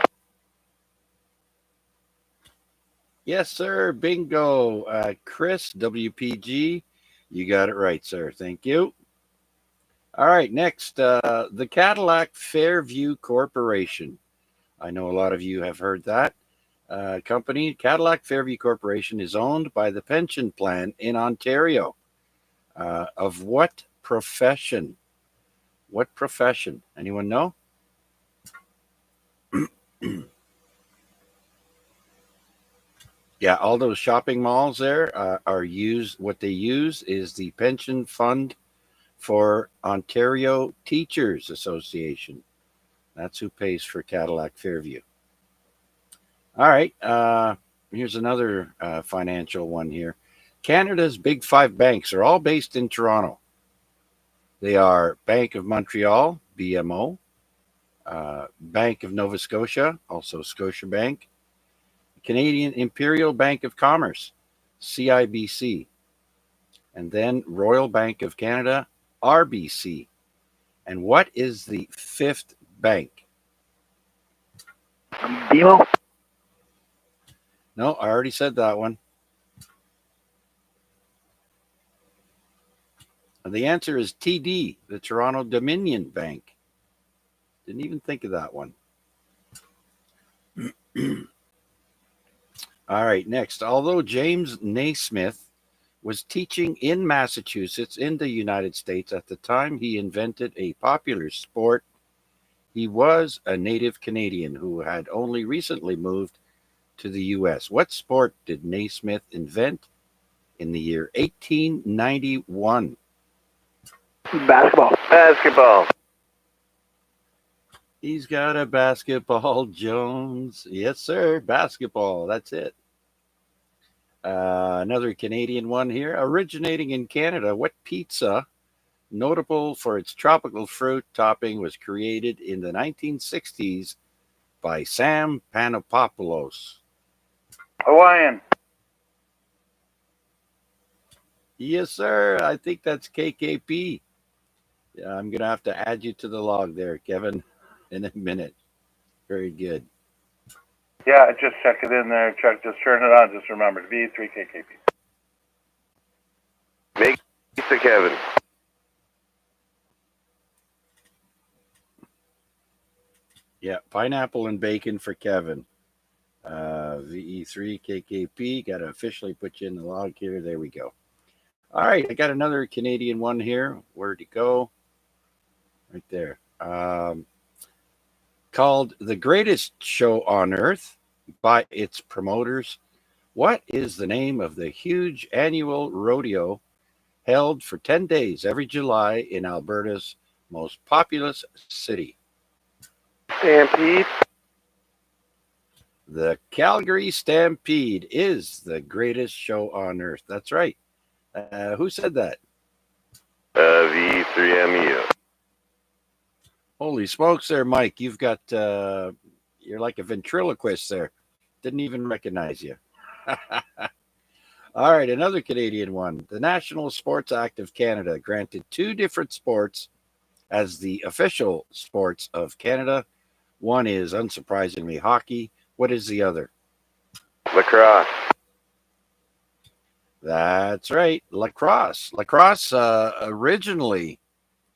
Yes, sir. Bingo. Chris, WPG. You got it right, sir. Thank you. All right. Next, the Cadillac Fairview Corporation. I know a lot of you have heard that company. Cadillac Fairview Corporation is owned by the pension plan in Ontario. Of what profession? What profession? Anyone know? Yeah, all those shopping malls there are used. What they use is the pension fund for Ontario Teachers Association. That's who pays for Cadillac Fairview. All right. Here's another financial one here. Canada's big five banks are all based in Toronto. They are Bank of Montreal, BMO, Bank of Nova Scotia, also Scotiabank, Canadian Imperial Bank of Commerce, CIBC, and then Royal Bank of Canada, RBC. And what is the fifth bank? BMO. No, I already said that one. And the answer is TD, the Toronto Dominion Bank. Didn't even think of that one. All right, next. Although James Naismith was teaching in Massachusetts in the United States at the time he invented a popular sport, he was a native Canadian who had only recently moved to the U.S. What sport did Naismith invent in the year 1891? Basketball. Basketball. He's got a basketball, Jones. Yes, sir. Basketball. That's it. Another Canadian one here. Originating in Canada, what pizza, notable for its tropical fruit topping, was created in the 1960s by Sam Panopoulos? Hawaiian. Yes, sir. I think that's KKP. Yeah, I'm going to have to add you to the log there, Kevin, in a minute. Very good. Yeah, just check it in there, Chuck. Just turn it on. Just remember to be 3KKP. Make pizza, Kevin. Yeah, pineapple and bacon for Kevin. VE3KKP. Got to officially put you in the log here. There we go. All right, I got another Canadian one here. Where'd it go? Right there. Called The Greatest Show on Earth by its promoters. What is the name of the huge annual rodeo held for 10 days every July in Alberta's most populous city? Stampede. The Calgary Stampede is the greatest show on earth. That's right. Who said that? V3MEU. Holy smokes there, Mike. You've got, you're like a ventriloquist there. Didn't even recognize you. All right, another Canadian one. The National Sports Act of Canada granted two different sports as the official sports of Canada. One is, unsurprisingly, hockey. What is the other? Lacrosse. That's right, lacrosse. Lacrosse originally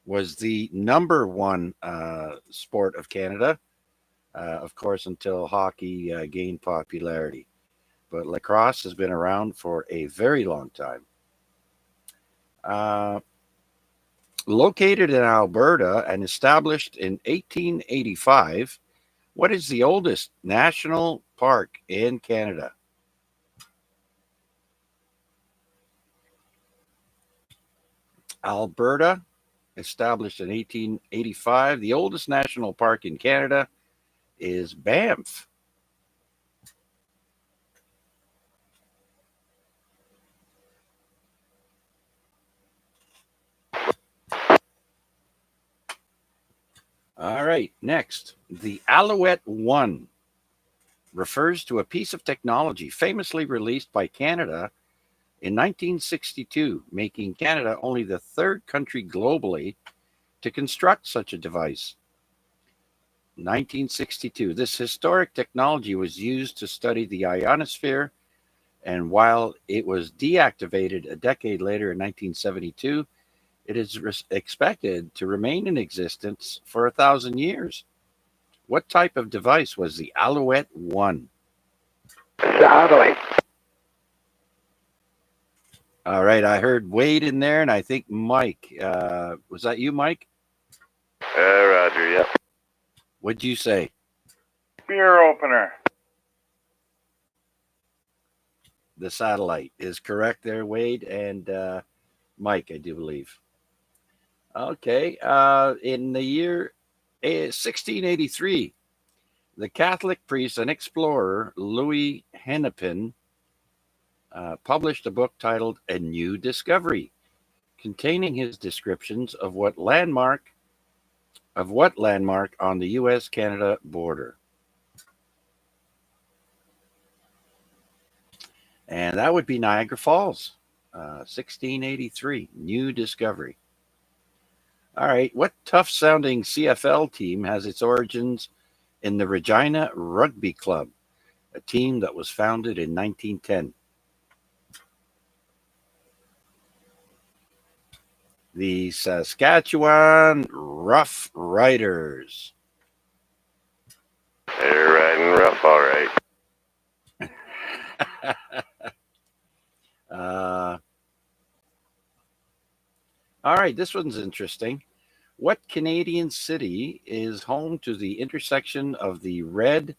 was the number one sport of Canada, of course, until hockey gained popularity. But lacrosse has been around for a very long time. Located in Alberta and established in 1885, what is the oldest national park in Canada? Alberta, established in 1885. The oldest national park in Canada is Banff. All right, next. The Alouette 1 refers to a piece of technology famously released by Canada in 1962, making Canada only the third country globally to construct such a device. 1962. This historic technology was used to study the ionosphere, and while it was deactivated a decade later in 1972, it is expected to remain in existence for 1,000 years. What type of device was the Alouette 1? Satellite. All right, I heard Wade in there, and I think Mike. Was that you, Mike? Roger, yeah. What'd you say? Beer opener. The satellite is correct there, Wade, and Mike, I do believe. Okay, in the year 1683, the Catholic priest and explorer Louis Hennepin published a book titled A New Discovery, containing his descriptions of what landmark on the U.S.-Canada border. And that would be Niagara Falls, 1683, New Discovery. All right, what tough-sounding CFL team has its origins in the Regina Rugby Club, a team that was founded in 1910? The Saskatchewan Rough Riders. They're riding rough, all right. All right, this one's interesting. What Canadian city is home to the intersection of the Red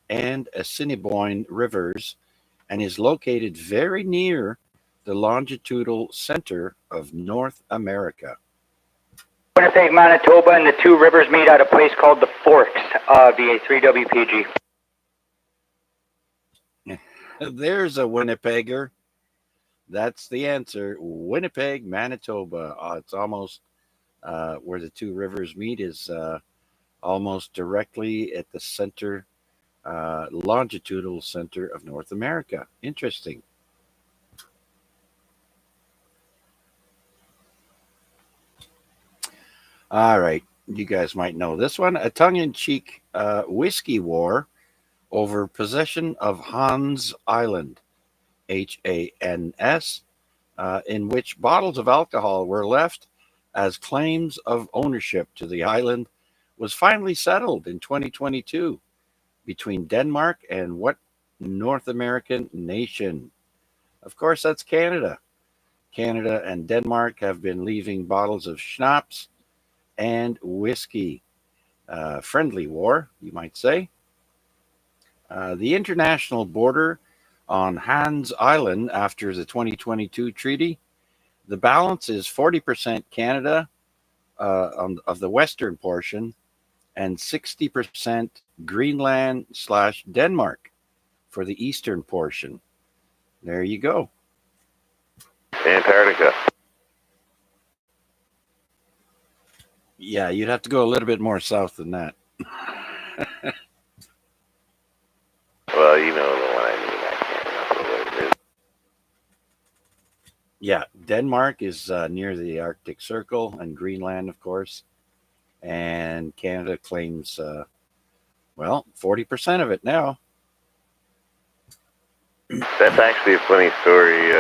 and Assiniboine rivers and is located very near the longitudinal center of North America? Winnipeg, Manitoba, and the two rivers meet at a place called the Forks, VA 3WPG. There's a Winnipegger. That's the answer. Winnipeg, Manitoba. It's almost where the two rivers meet is almost directly at the center, longitudinal center of North America. Interesting. All right. You guys might know this one. A tongue-in-cheek whiskey war over possession of Hans Island, Hans, in which bottles of alcohol were left as claims of ownership to the island, was finally settled in 2022 between Denmark and what North American nation? Of course, that's Canada. Canada and Denmark have been leaving bottles of schnapps and whiskey. Friendly war, you might say. The international border on Hans Island after the 2022 treaty, the balance is 40% Canada of the western portion and 60% Greenland/Denmark for the eastern portion. There you go. Antarctica. Yeah, you'd have to go a little bit more south than that. Well, you know the one I mean. I can't remember what it is. Yeah, Denmark is near the Arctic Circle, and Greenland, of course. And Canada claims, 40% of it now. That's actually a funny story.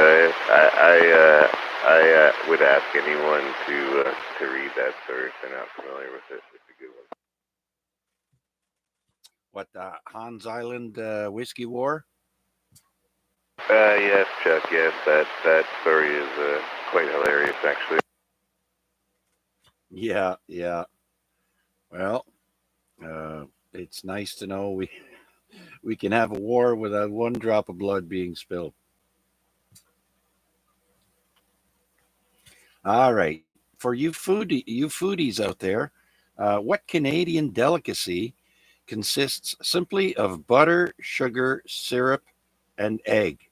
I would ask anyone to read that story if they're not familiar with it. It's a good one. What, the Hans Island whiskey war? Yes, Chuck. Yes, that story is quite hilarious, actually. Yeah. Well, it's nice to know we can have a war without one drop of blood being spilled. All right, for you foodies out there, what Canadian delicacy consists simply of butter, sugar, syrup, and egg,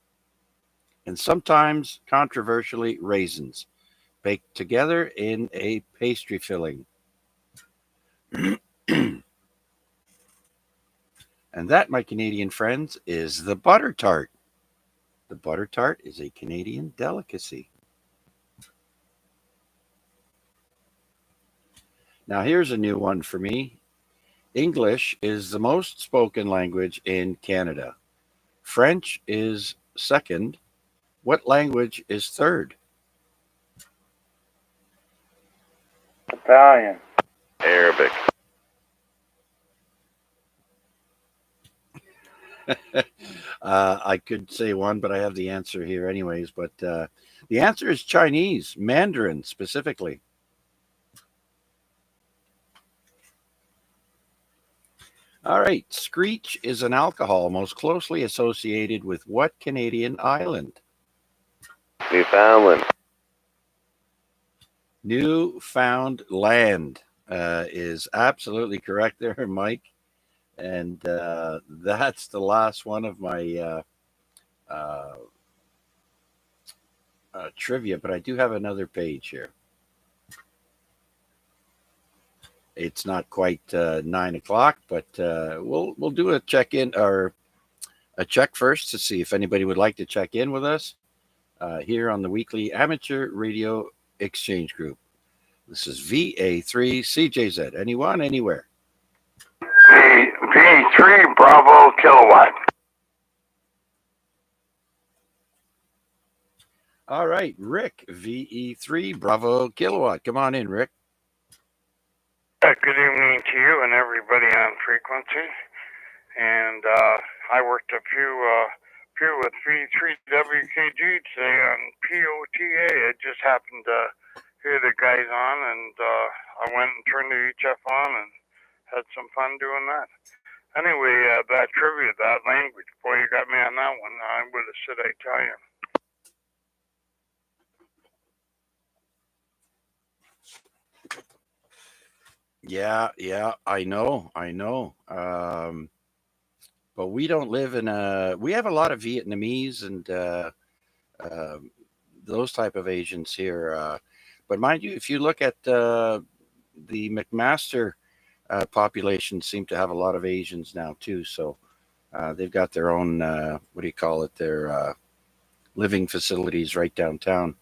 and sometimes controversially raisins, baked together in a pastry filling? And that, my Canadian friends, is the butter tart. The butter tart is a Canadian delicacy. Now, here's a new one for me. English is the most spoken language in Canada. French is second. What language is third? Italian. Arabic. I could say one, but I have the answer here anyways. But the answer is Chinese, Mandarin specifically. All right. Screech is an alcohol most closely associated with what Canadian island? Newfoundland. Newfoundland. is absolutely correct there, Mike. And that's the last one of my uh, trivia, but I do have another page here. It's not quite 9 o'clock, but we'll do a check in or a check first to see if anybody would like to check in with us here on the weekly amateur radio exchange group. This is VA3CJZ. Anyone, anywhere? V3 Bravo Kilowatt. All right, Rick, VE3 Bravo Kilowatt. Come on in, Rick. Good evening to you and everybody on frequency. And I worked a few with V3WKG today on POTA. I just happened to hear the guys on, and I went and turned the HF on and had some fun doing that. Anyway, that trivia, that language, boy, you got me on that one. I would have said Italian. Yeah, I know. But we don't live in we have a lot of Vietnamese and those type of Asians here. But mind you, if you look at the McMaster population, seem to have a lot of Asians now too. So they've got their own what do you call it? Their living facilities right downtown,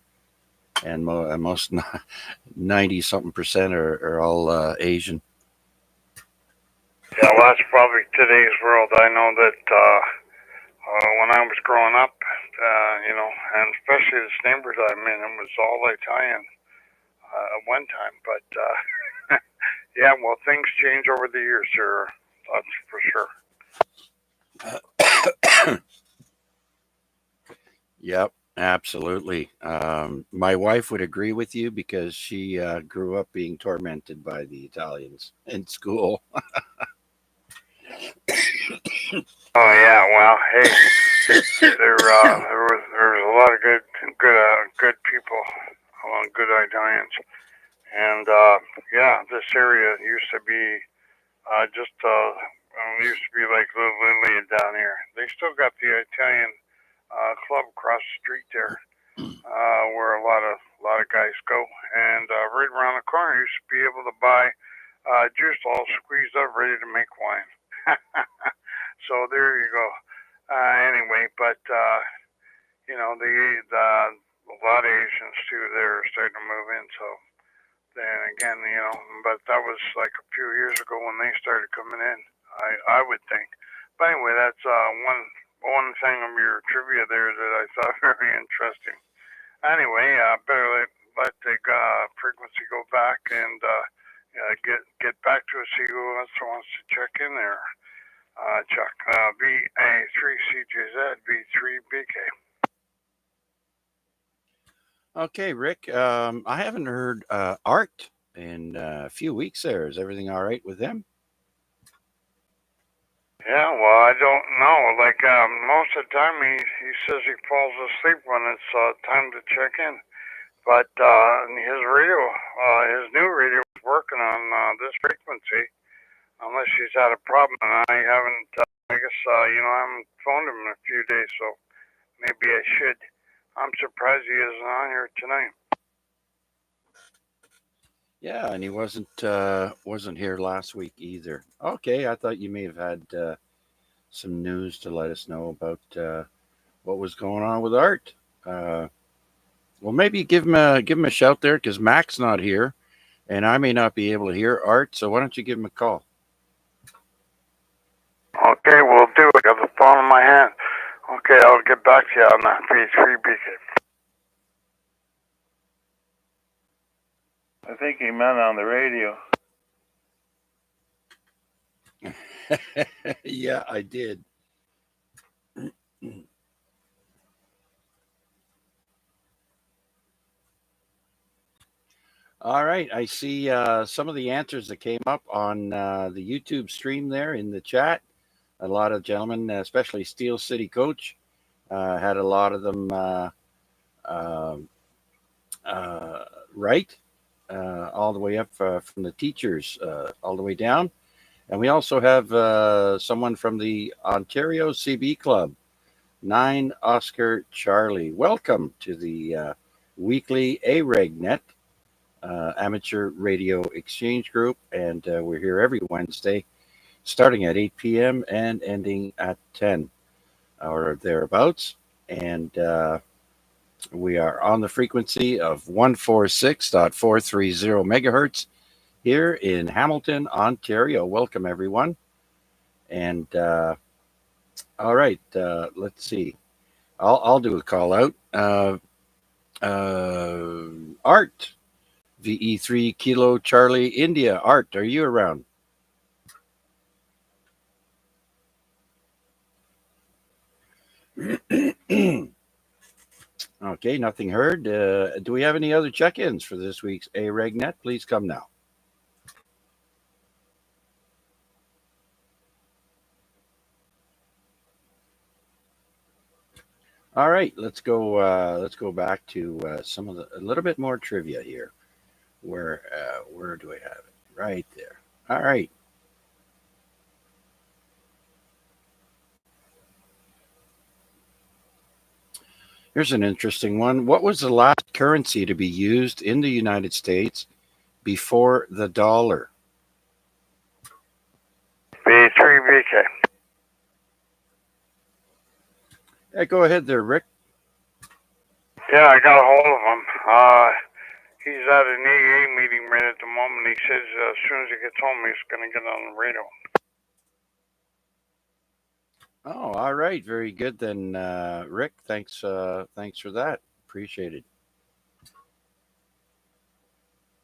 and most 90-something% are all Asian. Yeah, well, that's probably today's world. I know that when I was growing up, and especially the neighborhood I'm in, it was all Italian at one time. But yeah, well, things change over the years, sir. That's for sure. Yep, absolutely. My wife would agree with you because she grew up being tormented by the Italians in school. Oh yeah, well, hey, there was a lot of good people, good Italians, and yeah, this area used to be used to be like Little Italy down here. They still got the Italian club across the street there, where a lot of guys go, and right around the corner you used to be able to buy juice all squeezed up, ready to make wine. So there you go. Anyway, but a lot of Asians too. They're starting to move in. So then again, but that was like a few years ago when they started coming in. I would think. But anyway, that's one thing of your trivia there that I thought very interesting. Anyway, better let the frequency go back and get back to us. See who else wants to check in there. Chuck, VA3CJZ, V3BK. Okay, Rick. I haven't heard Art in a few weeks there. Is everything all right with them? Yeah, well, I don't know. Like, most of the time he says he falls asleep when it's time to check in. But his new radio is working on this frequency. Unless she's had a problem, and I haven't, I guess, I haven't phoned him in a few days, so maybe I should. I'm surprised he isn't on here tonight. Yeah, and he wasn't here last week either. Okay, I thought you may have had some news to let us know about what was going on with Art. Well, maybe give him a shout there because Mac's not here, and I may not be able to hear Art. So why don't you give him a call? Okay, we'll do it. I got the phone in my hand. Okay, I'll get back to you on that V3BK. I think he meant on the radio. Yeah, I did. All right, I see some of the answers that came up on the YouTube stream there in the chat. A lot of gentlemen, especially Steel City Coach, had a lot of them right. all the way up from the teachers all the way down. And we also have someone from the Ontario CB Club, 9 Oscar Charlie. Welcome to the weekly AREG Net, Amateur Radio Exchange Group. And we're here every Wednesday, starting at 8 p.m. and ending at 10 or thereabouts. And we are on the frequency of 146.430 megahertz here in Hamilton, Ontario. Welcome, everyone. And all right, let's see. I'll do a call out. Art, VE3 Kilo Charlie India. Art, are you around? Okay, nothing heard. Do we have any other check-ins for this week's AREGNet? Please come now. All right, let's go back to some of a little bit more trivia here. Where do I have it? Right there. All right. Here's an interesting one. What was the last currency to be used in the United States before the dollar? B3BK. Yeah, go ahead there, Rick. Yeah, I got a hold of him. He's at an AA meeting right at the moment. He says as soon as he gets home, he's going to get on the radio. Oh, all right. Very good then, Rick. Thanks for that. Appreciate it.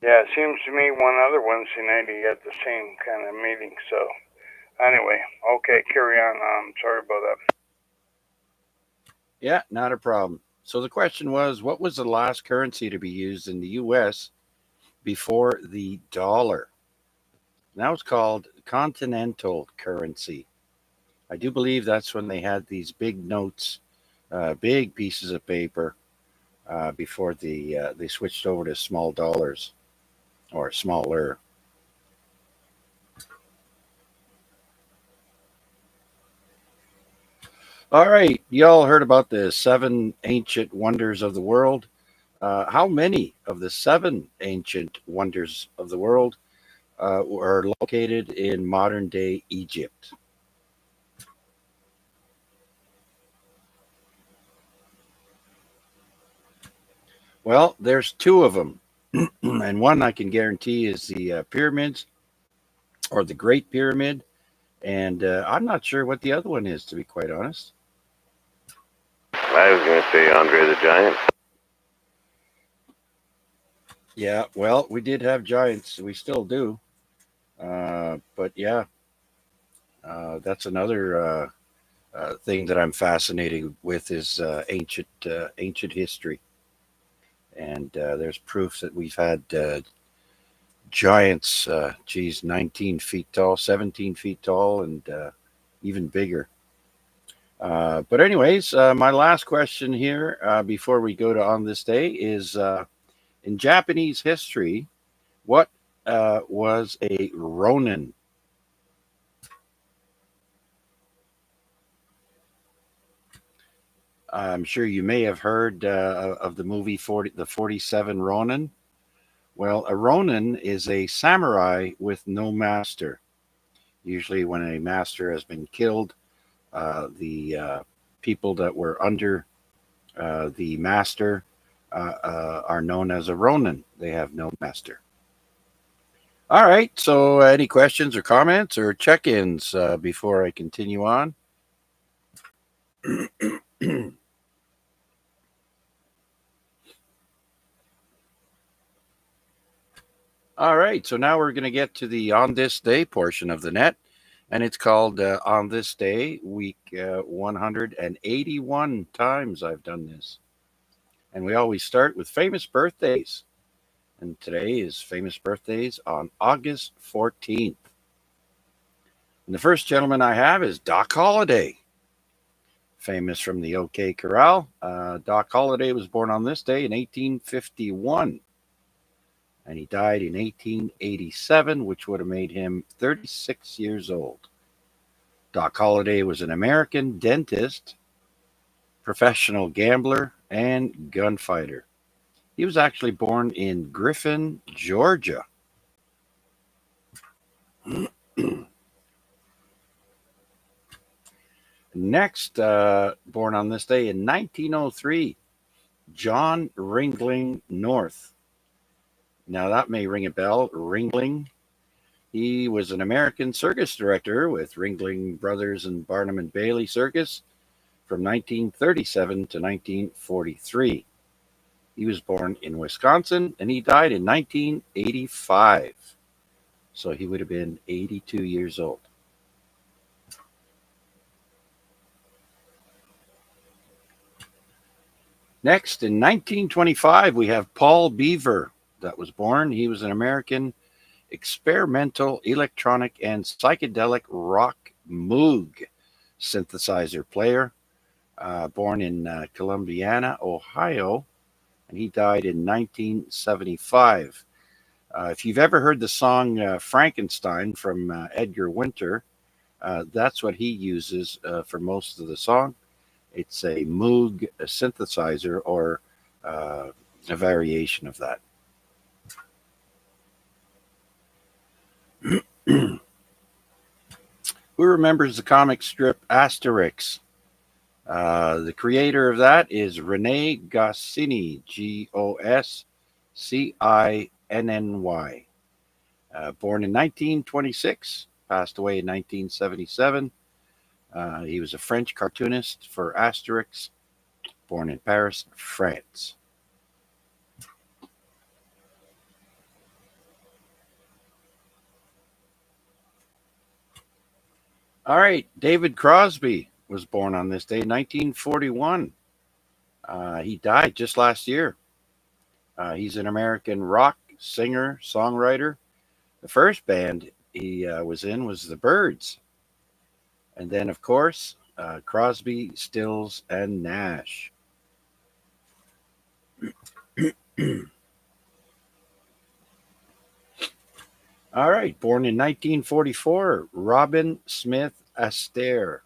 Yeah, it seems to me one other Wednesday night he had the same kind of meeting. So anyway, okay, carry on. Sorry about that. Yeah, not a problem. So the question was, what was the last currency to be used in the U.S. before the dollar? Now it's called continental currency. I do believe that's when they had these big notes, big pieces of paper, before they switched over to small dollars or smaller. All right, y'all heard about the 7 ancient wonders of the world. How many of the 7 ancient wonders of the world are located in modern day Egypt? Well, there's 2 of them. And one I can guarantee is the pyramids or the Great Pyramid. And I'm not sure what the other one is, to be quite honest. I was going to say Andre the Giant. Yeah, well, we did have giants. We still do. But yeah, that's another thing that I'm fascinated with is ancient history. And there's proof that we've had giants, 19 feet tall, 17 feet tall, and even bigger. But anyways, my last question here before we go to On This Day is in Japanese history, what was a Ronin? I'm sure you may have heard of the movie the 47 Ronin. Well, a Ronin is a samurai with no master. Usually, when a master has been killed, the people that were under the master are known as a Ronin. They have no master. All right. So, any questions or comments or check ins before I continue on? All right. So, now we're going to get to the On This Day portion of the net. And it's called On This Day, week 181 times I've done this. And we always start with famous birthdays. And today is famous birthdays on August 14th. And the first gentleman I have is Doc Holliday, famous from the OK Corral. Doc Holliday was born on this day in 1851. and he died in 1887, which would have made him 36 years old. Doc Holliday was an American dentist, professional gambler, and gunfighter. He was actually born in Griffin, Georgia. Next, born on this day in 1903, John Ringling North. Now that may ring a bell, Ringling. He was an American circus director with Ringling Brothers and Barnum and Bailey Circus from 1937 to 1943. He was born in Wisconsin and he died in 1985. So he would have been 82 years old. Next, in 1925, we have Paul Beaver that was born. He was an American experimental electronic and psychedelic rock Moog synthesizer player, born in Columbiana, Ohio, and he died in 1975. If you've ever heard the song Frankenstein from Edgar Winter, that's what he uses for most of the song. It's a Moog synthesizer or a variation of that. Who remembers the comic strip Asterix? The creator of that is Rene Goscinny, Goscinny. Born in 1926, passed away in 1977. He was a French cartoonist for Asterix, born in Paris, France. All right, David Crosby was born on this day, 1941. He died just last year. He's an American rock singer, songwriter. The first band he was in was the Byrds. And then, of course, Crosby, Stills, and Nash. All right, born in 1944, Robin Smith Astaire.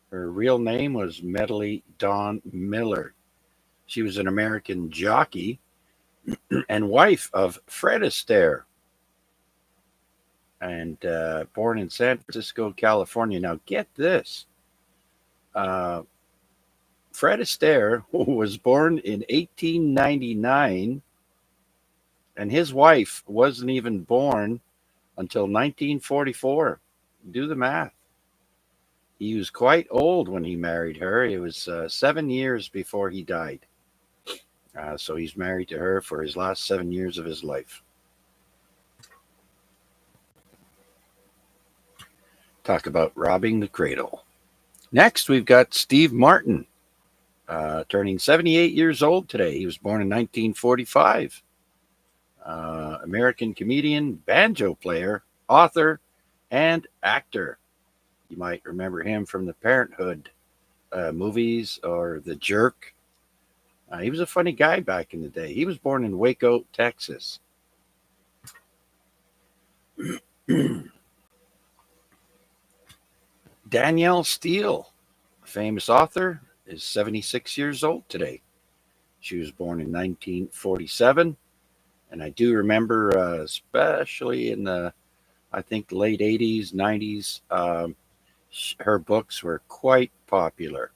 Her real name was Medley Dawn Miller. She was an American jockey and wife of Fred Astaire, and born in San Francisco, California. Now, get this. Fred Astaire was born in 1899, and his wife wasn't even born until 1944. Do the math. He was quite old when he married her. It was 7 years before he died. So he's married to her for his last 7 years of his life. Talk about robbing the cradle. Next, we've got Steve Martin, turning 78 years old today. He was born in 1945. American comedian, banjo player, author, and actor. You might remember him from the Parenthood movies or The Jerk. He was a funny guy back in the day. He was born in Waco, Texas. Danielle Steele, a famous author, is 76 years old today. She was born in 1947. And I do remember, especially in the, I think, late 80s, 90s, her books were quite popular.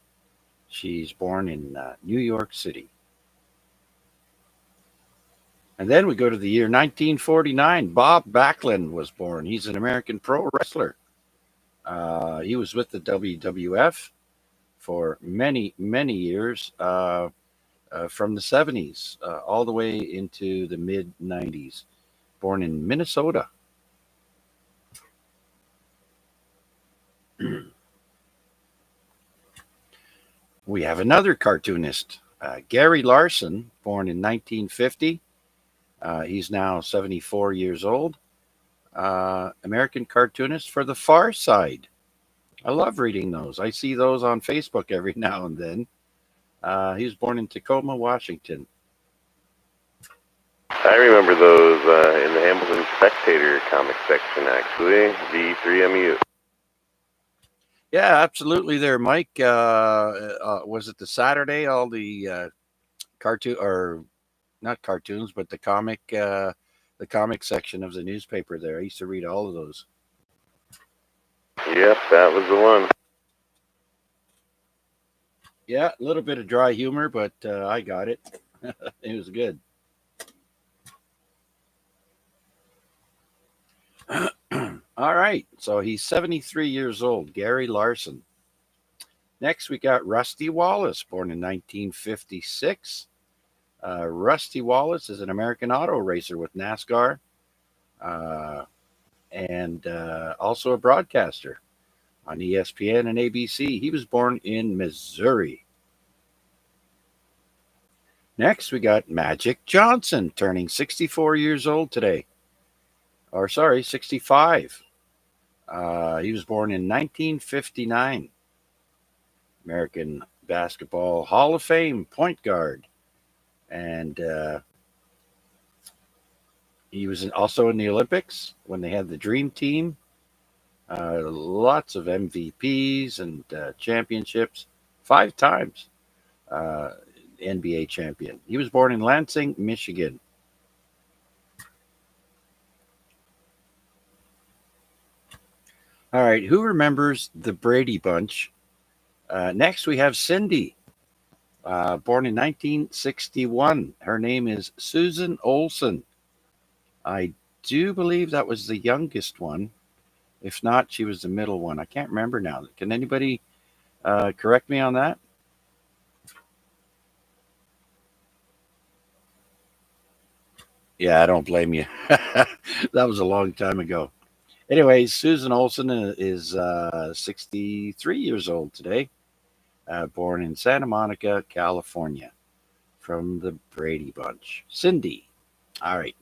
She's born in New York City. And then we go to the year 1949. Bob Backlund was born. He's an American pro wrestler. He was with the WWF for many, many years, from the 70s all the way into the mid-90s. Born in Minnesota. We have another cartoonist, Gary Larson, born in 1950. He's now 74 years old. American cartoonist for The Far Side. I love reading those. I see those on Facebook every now and then. He was born in Tacoma, Washington. I remember those in the Hamilton Spectator comic section, actually. V3MU. Yeah, absolutely. There, Mike. Was it the Saturday? All the cartoon or not cartoons, but the comic section of the newspaper. There, I used to read all of those. Yep, that was the one. Yeah, a little bit of dry humor, but I got it. It was good. All right, so he's 73 years old, Gary Larson. Next, we got Rusty Wallace, born in 1956. Rusty Wallace is an American auto racer with NASCAR and also a broadcaster on ESPN and ABC. He was born in Missouri. Next, we got Magic Johnson, turning 64 years old today. Or, sorry, 65. He was born in 1959. American Basketball Hall of Fame point guard. And he was also in the Olympics when they had the Dream Team. Lots of MVPs and championships. 5 times NBA champion. He was born in Lansing, Michigan. All right, who remembers the Brady Bunch? Next, we have Cindy, born in 1961. Her name is Susan Olson. I do believe that was the youngest one. If not, she was the middle one. I can't remember now. Can anybody correct me on that? Yeah, I don't blame you. That was a long time ago. Anyway, Susan Olson is 63 years old today, born in Santa Monica, California, from the Brady Bunch. Cindy. All right.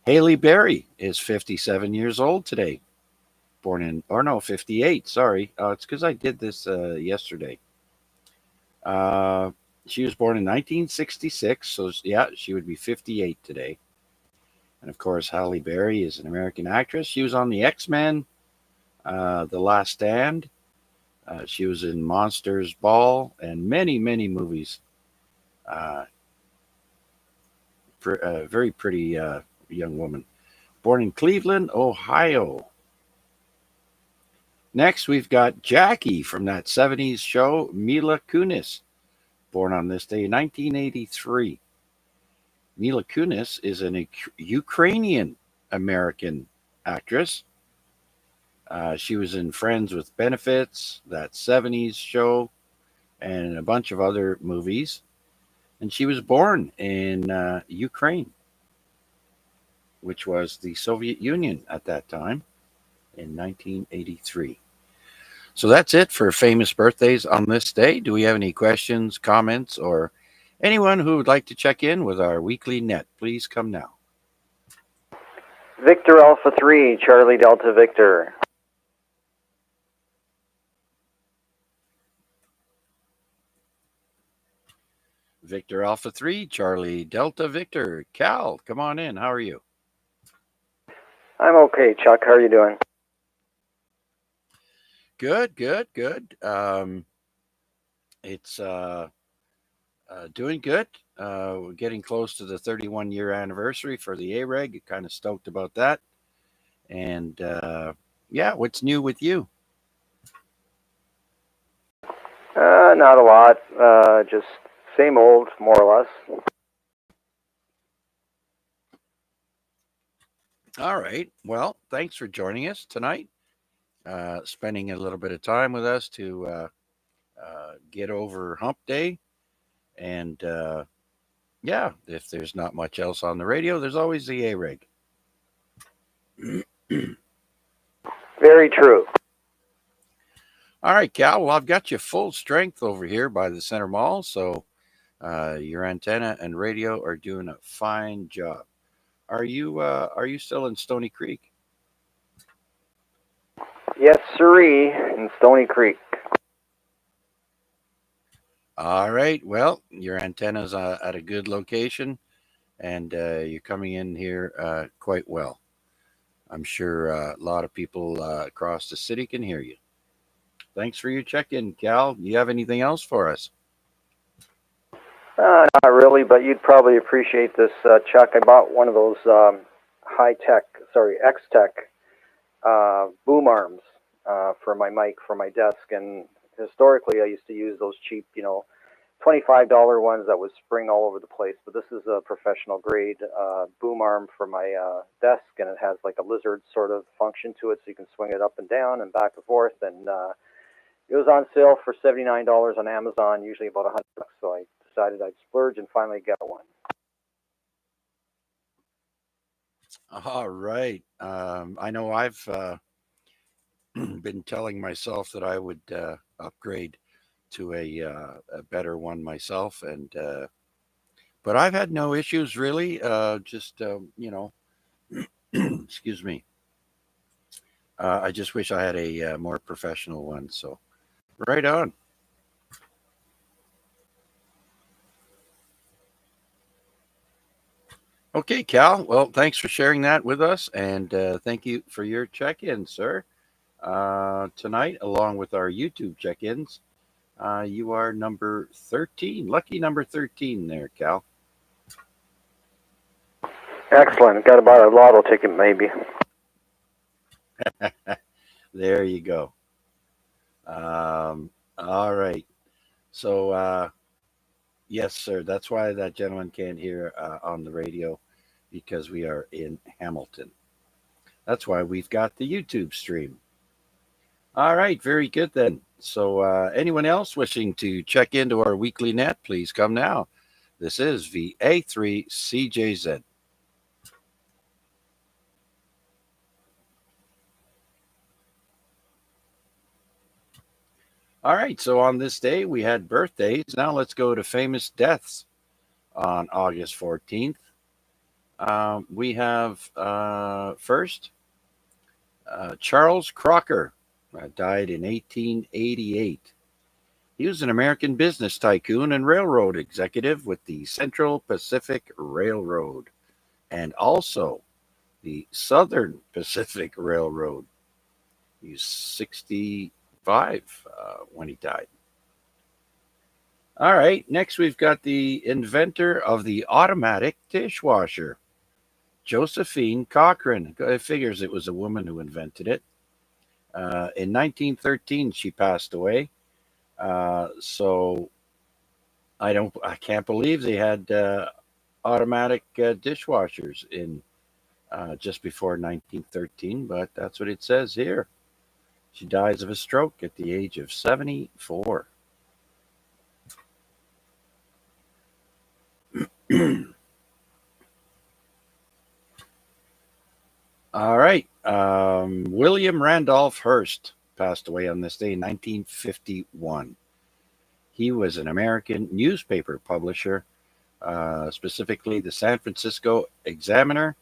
Haley Berry is 57 years old today, born in, or no, 58. Sorry. It's because I did this yesterday. She was born in 1966, so yeah, she would be 58 today. And of course, Halle Berry is an American actress. She was on the X-Men, The Last Stand. She was in Monsters Ball and many, many movies. Very pretty young woman. Born in Cleveland, Ohio. Next, we've got Jackie from that 70s show, Mila Kunis, born on this day, 1983. Mila Kunis is an Ukrainian American actress. She was in Friends with Benefits, that 70s show, and a bunch of other movies. And she was born in Ukraine, which was the Soviet Union at that time, in 1983. So that's it for famous birthdays on this day. Do we have any questions, comments, or anyone who would like to check in with our weekly net? Please come now. Victor Alpha 3, Charlie Delta Victor. Victor Alpha 3, Charlie Delta Victor. Cal, come on in. How are you? I'm okay, Chuck. How are you doing? Good, good, good. It's doing good. We're getting close to the 31-year anniversary for the AREG. Kind of stoked about that. And yeah, what's new with you? Not a lot. Just same old, more or less. All right. Well, thanks for joining us tonight. Spending a little bit of time with us to get over Hump Day. And yeah, if there's not much else on the radio, there's always the AREG. Very true. All right, Cal. Well, I've got you full strength over here by the Center Mall, so your antenna and radio are doing a fine job. Are you still in Stony Creek? Yes, sirree, in Stony Creek. All right. Well, your antenna's at a good location. and you're coming in here quite well. I'm sure a lot of people across the city can hear you. Thanks for your check-in, Cal. Do you have anything else for us? Not really, but you'd probably appreciate this, Chuck. I bought one of those X-Tech boom arms for my mic for my desk, and historically I used to use those cheap, $25 ones that would spring all over the place. But this is a professional grade boom arm for my desk, and it has like a lizard sort of function to it, so you can swing it up and down and back and forth. And it was on sale for $79 on Amazon, usually about $100. So I decided I'd splurge and finally get one. All right. I know I've been telling myself that I would upgrade to a better one myself, and but I've had no issues really. Just excuse me. I just wish I had a more professional one. So, right on. Okay, Cal. Well, thanks for sharing that with us, and thank you for your check-in, sir. Tonight, along with our YouTube check-ins, you are number 13, lucky number 13 there, Cal. Excellent. Got about a lotto ticket, maybe. There you go. All right. So, yes, sir. That's why that gentleman can't hear on the radio, because we are in Hamilton. That's why we've got the YouTube stream. All right. Very good then. So, anyone else wishing to check into our weekly net, please come now. This is VA3CJZ. All right, so on this day we had birthdays. Now let's go to famous deaths on August 14th. We have first Charles Crocker, died in 1888. He was an American business tycoon and railroad executive with the Central Pacific Railroad and also the Southern Pacific Railroad. He was 65 when he died. All right, next we've got the inventor of the automatic dishwasher, Josephine Cochrane. It figures it was a woman who invented it. In 1913, she passed away. So I can't believe they had automatic dishwashers in just before 1913, but that's what it says here. She dies of a stroke at the age of 74. All right. William Randolph Hearst passed away on this day in 1951. He was an American newspaper publisher, specifically the San Francisco Examiner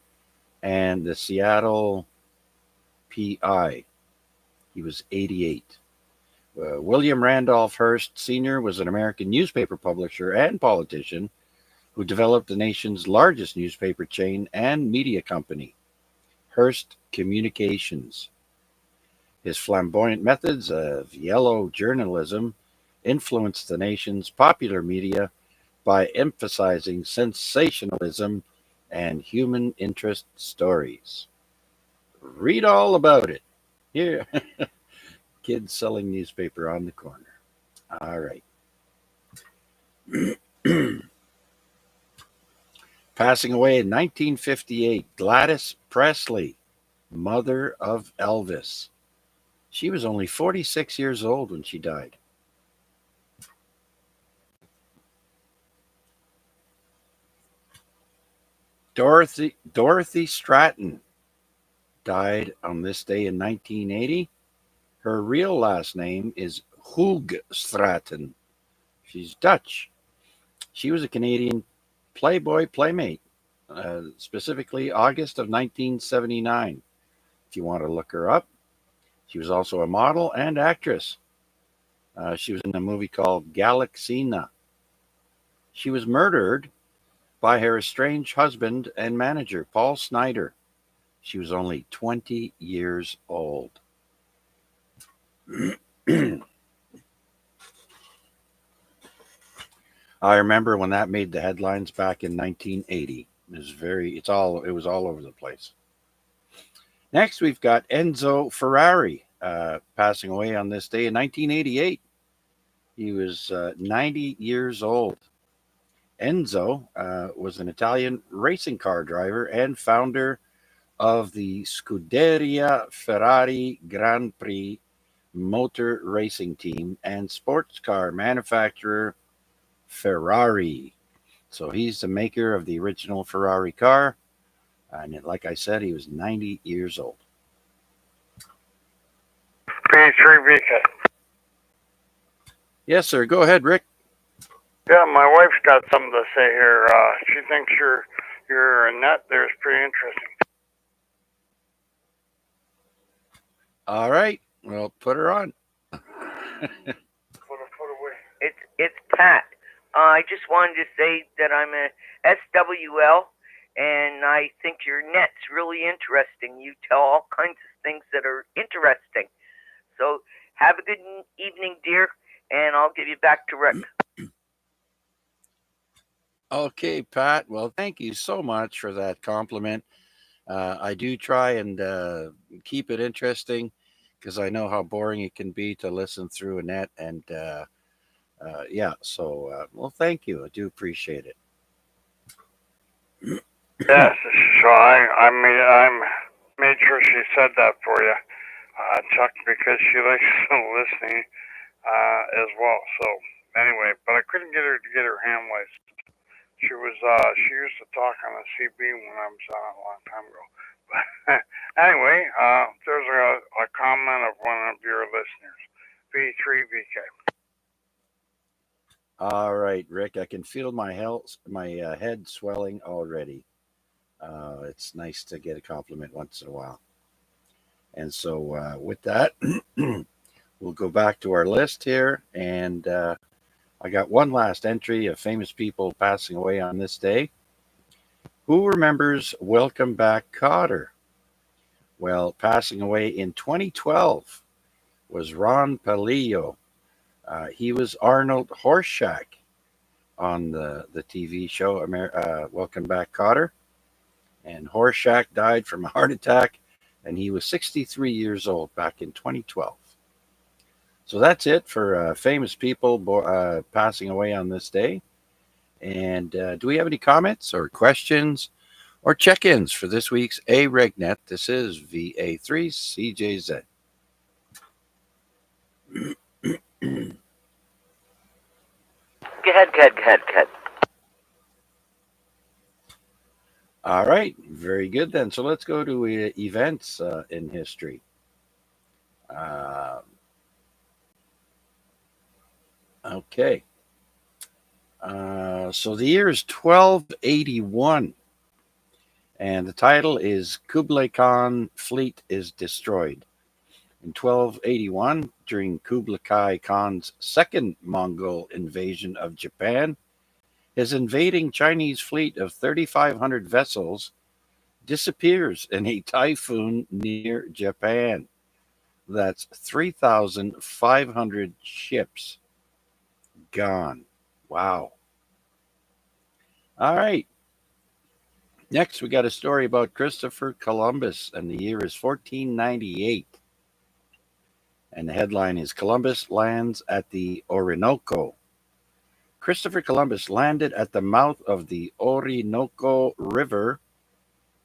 and the Seattle PI. He was 88. William Randolph Hearst Sr. was an American newspaper publisher and politician who developed the nation's largest newspaper chain and media company, Hearst Communications. His flamboyant methods of yellow journalism influenced the nation's popular media by emphasizing sensationalism and human interest stories. Read all about it. Here, kids selling newspaper on the corner. All right. Passing away in 1958, Gladys Presley, mother of Elvis. She was only 46 years old when she died. Dorothy Stratton died on this day in 1980. Her real last name is Hoog Stratton. She's Dutch. She was a Canadian Playboy playmate, specifically August of 1979. If you want to look her up, she was also a model and actress. She was in a movie called Galaxina. She was murdered by her estranged husband and manager, Paul Snyder. She was only 20 years old. I remember when that made the headlines back in 1980. It was all over the place. Next, we've got Enzo Ferrari, passing away on this day in 1988. He was 90 years old. Enzo was an Italian racing car driver and founder of the Scuderia Ferrari Grand Prix motor racing team and sports car manufacturer Ferrari. So he's the maker of the original Ferrari car. And like I said, he was 90 years old. P3VK. Yes, sir. Go ahead, Rick. Yeah, my wife's got something to say here. She thinks your net there is pretty interesting. All right. Well, put her on. Put away. It's Pat. I just wanted to say that I'm a SWL, and I think your net's really interesting. You tell all kinds of things that are interesting. So have a good evening, dear, and I'll give you back to Rick. Okay, Pat. Well, thank you so much for that compliment. I do try and keep it interesting because I know how boring it can be to listen through a net. And well, thank you. I do appreciate it. Yes, so I made sure she said that for you, Chuck, because she likes listening as well. So anyway, but I couldn't get her to get her ham license. She used to talk on the CB when I was on it a long time ago. But anyway, there's a comment of one of your listeners, V3VK. All right, Rick. I can feel my head swelling already. It's nice to get a compliment once in a while. And so with that, we'll go back to our list here. And I got one last entry of famous people passing away on this day. Who remembers Welcome Back, Kotter? Well, passing away in 2012 was Ron Palillo. He was Arnold Horshack on the TV show Welcome Back, Kotter. And Horshack died from a heart attack, and he was 63 years old back in 2012. So that's it for famous people passing away on this day. And do we have any comments or questions or check-ins for this week's AREG Net? This is VA3CJZ. Go ahead. All right, very good then. So let's go to events in history. Okay. So the year is 1281, and the title is Kublai Khan Fleet is Destroyed. In 1281, during Kublai Khan's second Mongol invasion of Japan, his invading Chinese fleet of 3,500 vessels disappears in a typhoon near Japan. That's 3,500 ships gone. Wow. All right. Next, we got a story about Christopher Columbus, and the year is 1498. And the headline is Columbus lands at the Orinoco. Christopher Columbus landed at the mouth of the Orinoco River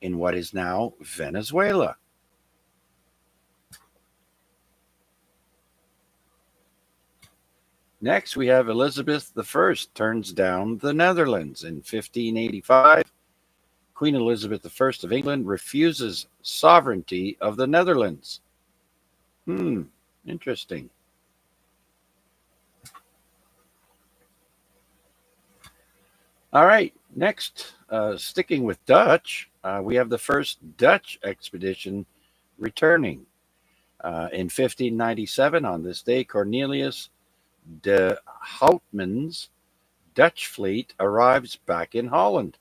in what is now Venezuela. Next, we have Elizabeth I turns down the Netherlands. In 1585, Queen Elizabeth I of England refuses sovereignty of the Netherlands. Interesting. All right, next, sticking with Dutch, we have the first Dutch expedition returning. In 1597, on this day, Cornelius de Houtman's Dutch fleet arrives back in Holland.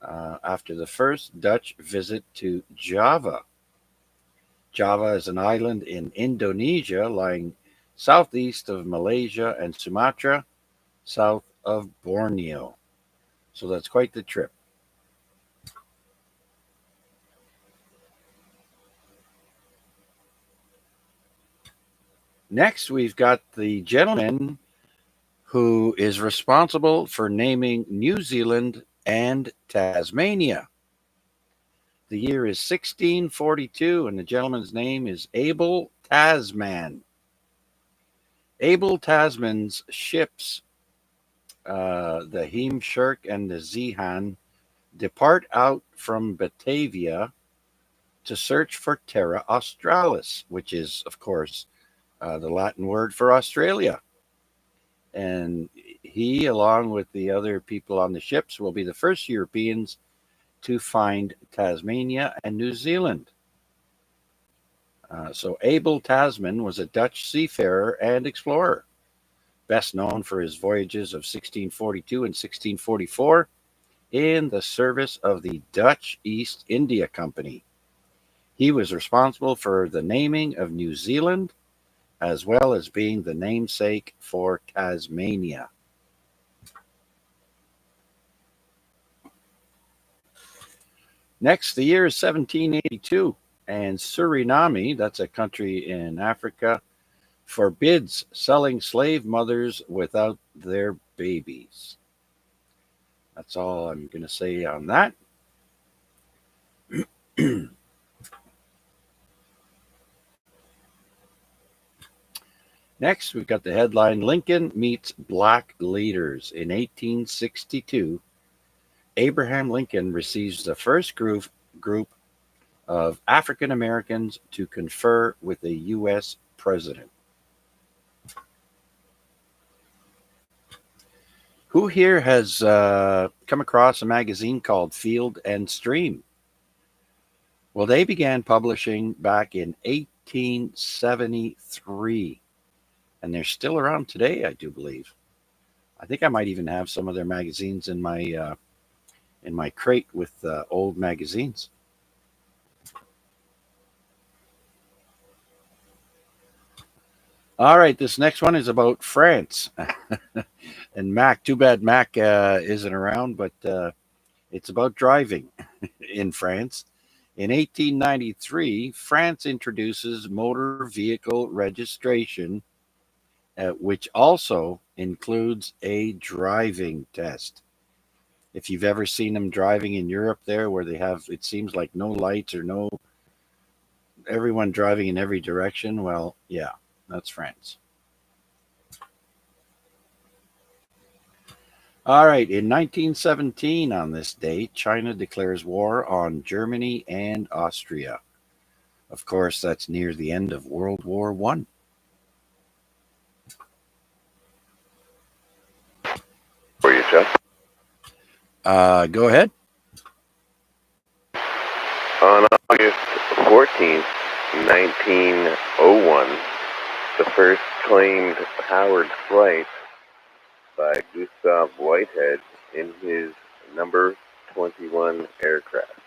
after the first Dutch visit to Java. Java is an island in Indonesia lying southeast of Malaysia and Sumatra, south of Borneo. So that's quite the trip. Next, we've got the gentleman who is responsible for naming New Zealand and Tasmania. The year is 1642, and the gentleman's name is Abel Tasman. Abel Tasman's ships, the Heemskerk and the Zeehan, depart out from Batavia to search for Terra Australis, which is, of course, the Latin word for Australia. And he, along with the other people on the ships, will be the first Europeans to find Tasmania and New Zealand. So Abel Tasman was a Dutch seafarer and explorer, best known for his voyages of 1642 and 1644 in the service of the Dutch East India Company. He was responsible for the naming of New Zealand, as well as being the namesake for Tasmania. Next, the year is 1782, and Suriname, that's a country in Africa, forbids selling slave mothers without their babies. That's all I'm going to say on that. Next, we've got the headline, Lincoln meets black leaders. In 1862, Abraham Lincoln receives the first group of African Americans to confer with a U.S. president. Who here has come across a magazine called Field and Stream? Well, they began publishing back in 1873, and they're still around today, I do believe. I think I might even have some of their magazines in my crate with old magazines. All right, this next one is about France. And Mac, too bad Mac isn't around, but it's about driving in France. In 1893, France introduces motor vehicle registration, which also includes a driving test. If you've ever seen them driving in Europe there, where they have, it seems like no lights or everyone driving in every direction, well, yeah, that's France. All right, in 1917, on this date, China declares war on Germany and Austria. Of course, that's near the end of World War I. For you, Chuck. Go ahead. On August 14th, 1901, the first claimed powered flight by Gustav Whitehead in his number 21 aircraft.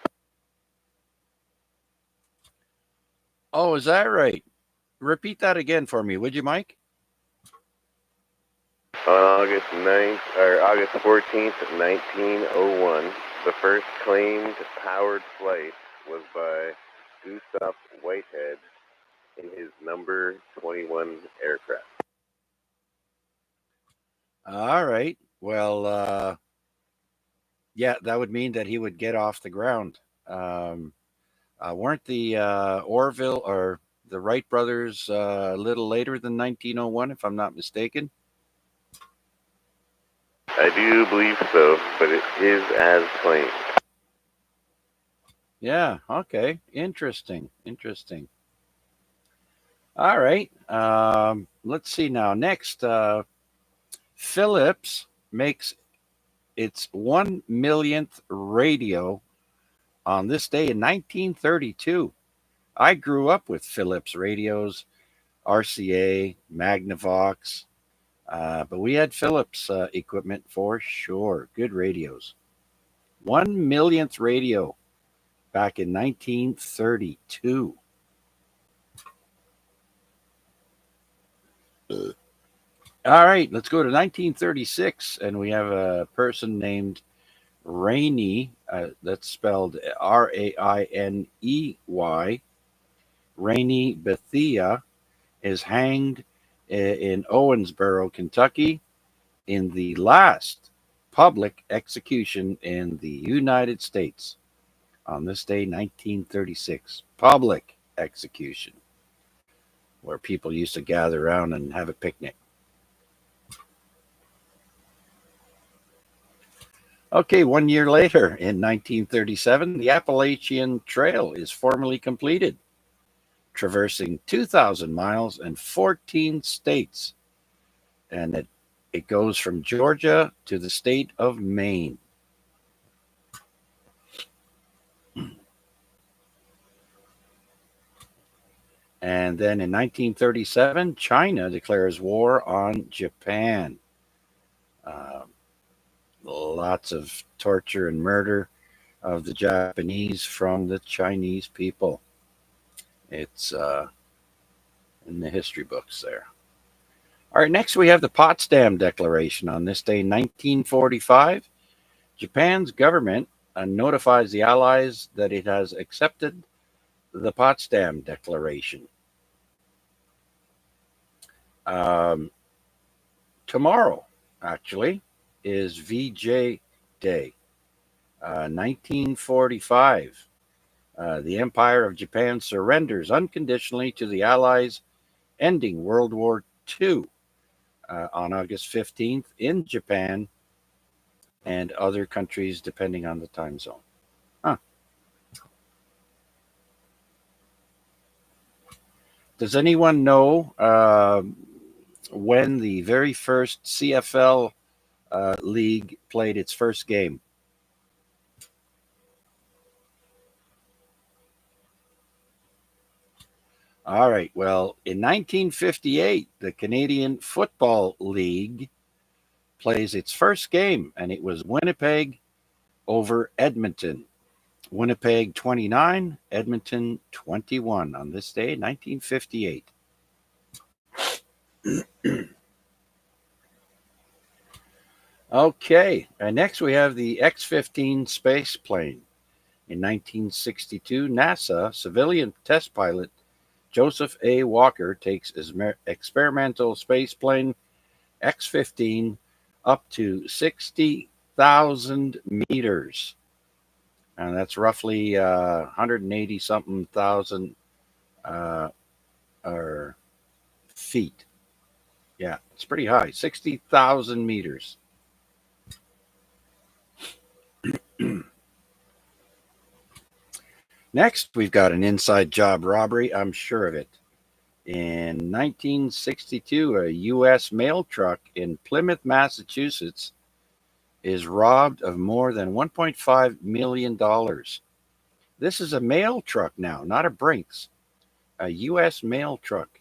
Oh, is that right? Repeat that again for me, would you, Mike? On August 14th, 1901, the first claimed powered flight was by Gustav Whitehead in his number 21 aircraft. All right. Well, yeah, that would mean that he would get off the ground. Weren't the Orville or the Wright brothers a little later than 1901, if I'm not mistaken? I do believe so, but it is as claimed. Yeah, okay. Interesting. All right. Let's see now. Next, Philips makes its 1 millionth radio on this day in 1932. I grew up with Philips radios, RCA, Magnavox, but we had Philips equipment for sure. Good radios. 1 millionth radio back in 1932. All right, let's go to 1936, and we have a person named Rainey. That's spelled Rainey. Rainey Bethia is hanged in Owensboro, Kentucky, in the last public execution in the United States on this day, 1936. Public execution, where people used to gather around and have a picnic. Okay, 1 year later, in 1937, the Appalachian Trail is formally completed, traversing 2,000 miles and 14 states. And it goes from Georgia to the state of Maine. And then in 1937, China declares war on Japan. Lots of torture and murder of the Japanese from the Chinese people. It's in the history books there. All right, next we have the Potsdam Declaration. On this day, 1945, Japan's government notifies the Allies that it has accepted the Potsdam Declaration. Tomorrow, actually, is VJ Day. 1945, the Empire of Japan surrenders unconditionally to the Allies, ending World War II on August 15th in Japan and other countries depending on the time zone. Does anyone know when the very first CFL league played its first game? All right. Well, in 1958, the Canadian Football League plays its first game, and it was Winnipeg over Edmonton. Winnipeg 29, Edmonton 21 on this day, 1958. Okay, and next we have the X-15 space plane. In 1962, NASA civilian test pilot Joseph A. Walker takes his experimental space plane X-15 up to 60,000 meters. And that's roughly 180 something thousand or feet. Yeah, it's pretty high, 60,000 meters. Next, we've got an inside job robbery. I'm sure of it. In 1962, a U.S. mail truck in Plymouth, Massachusetts is robbed of more than $1.5 million. This is a mail truck now, not a Brinks. A U.S. mail truck.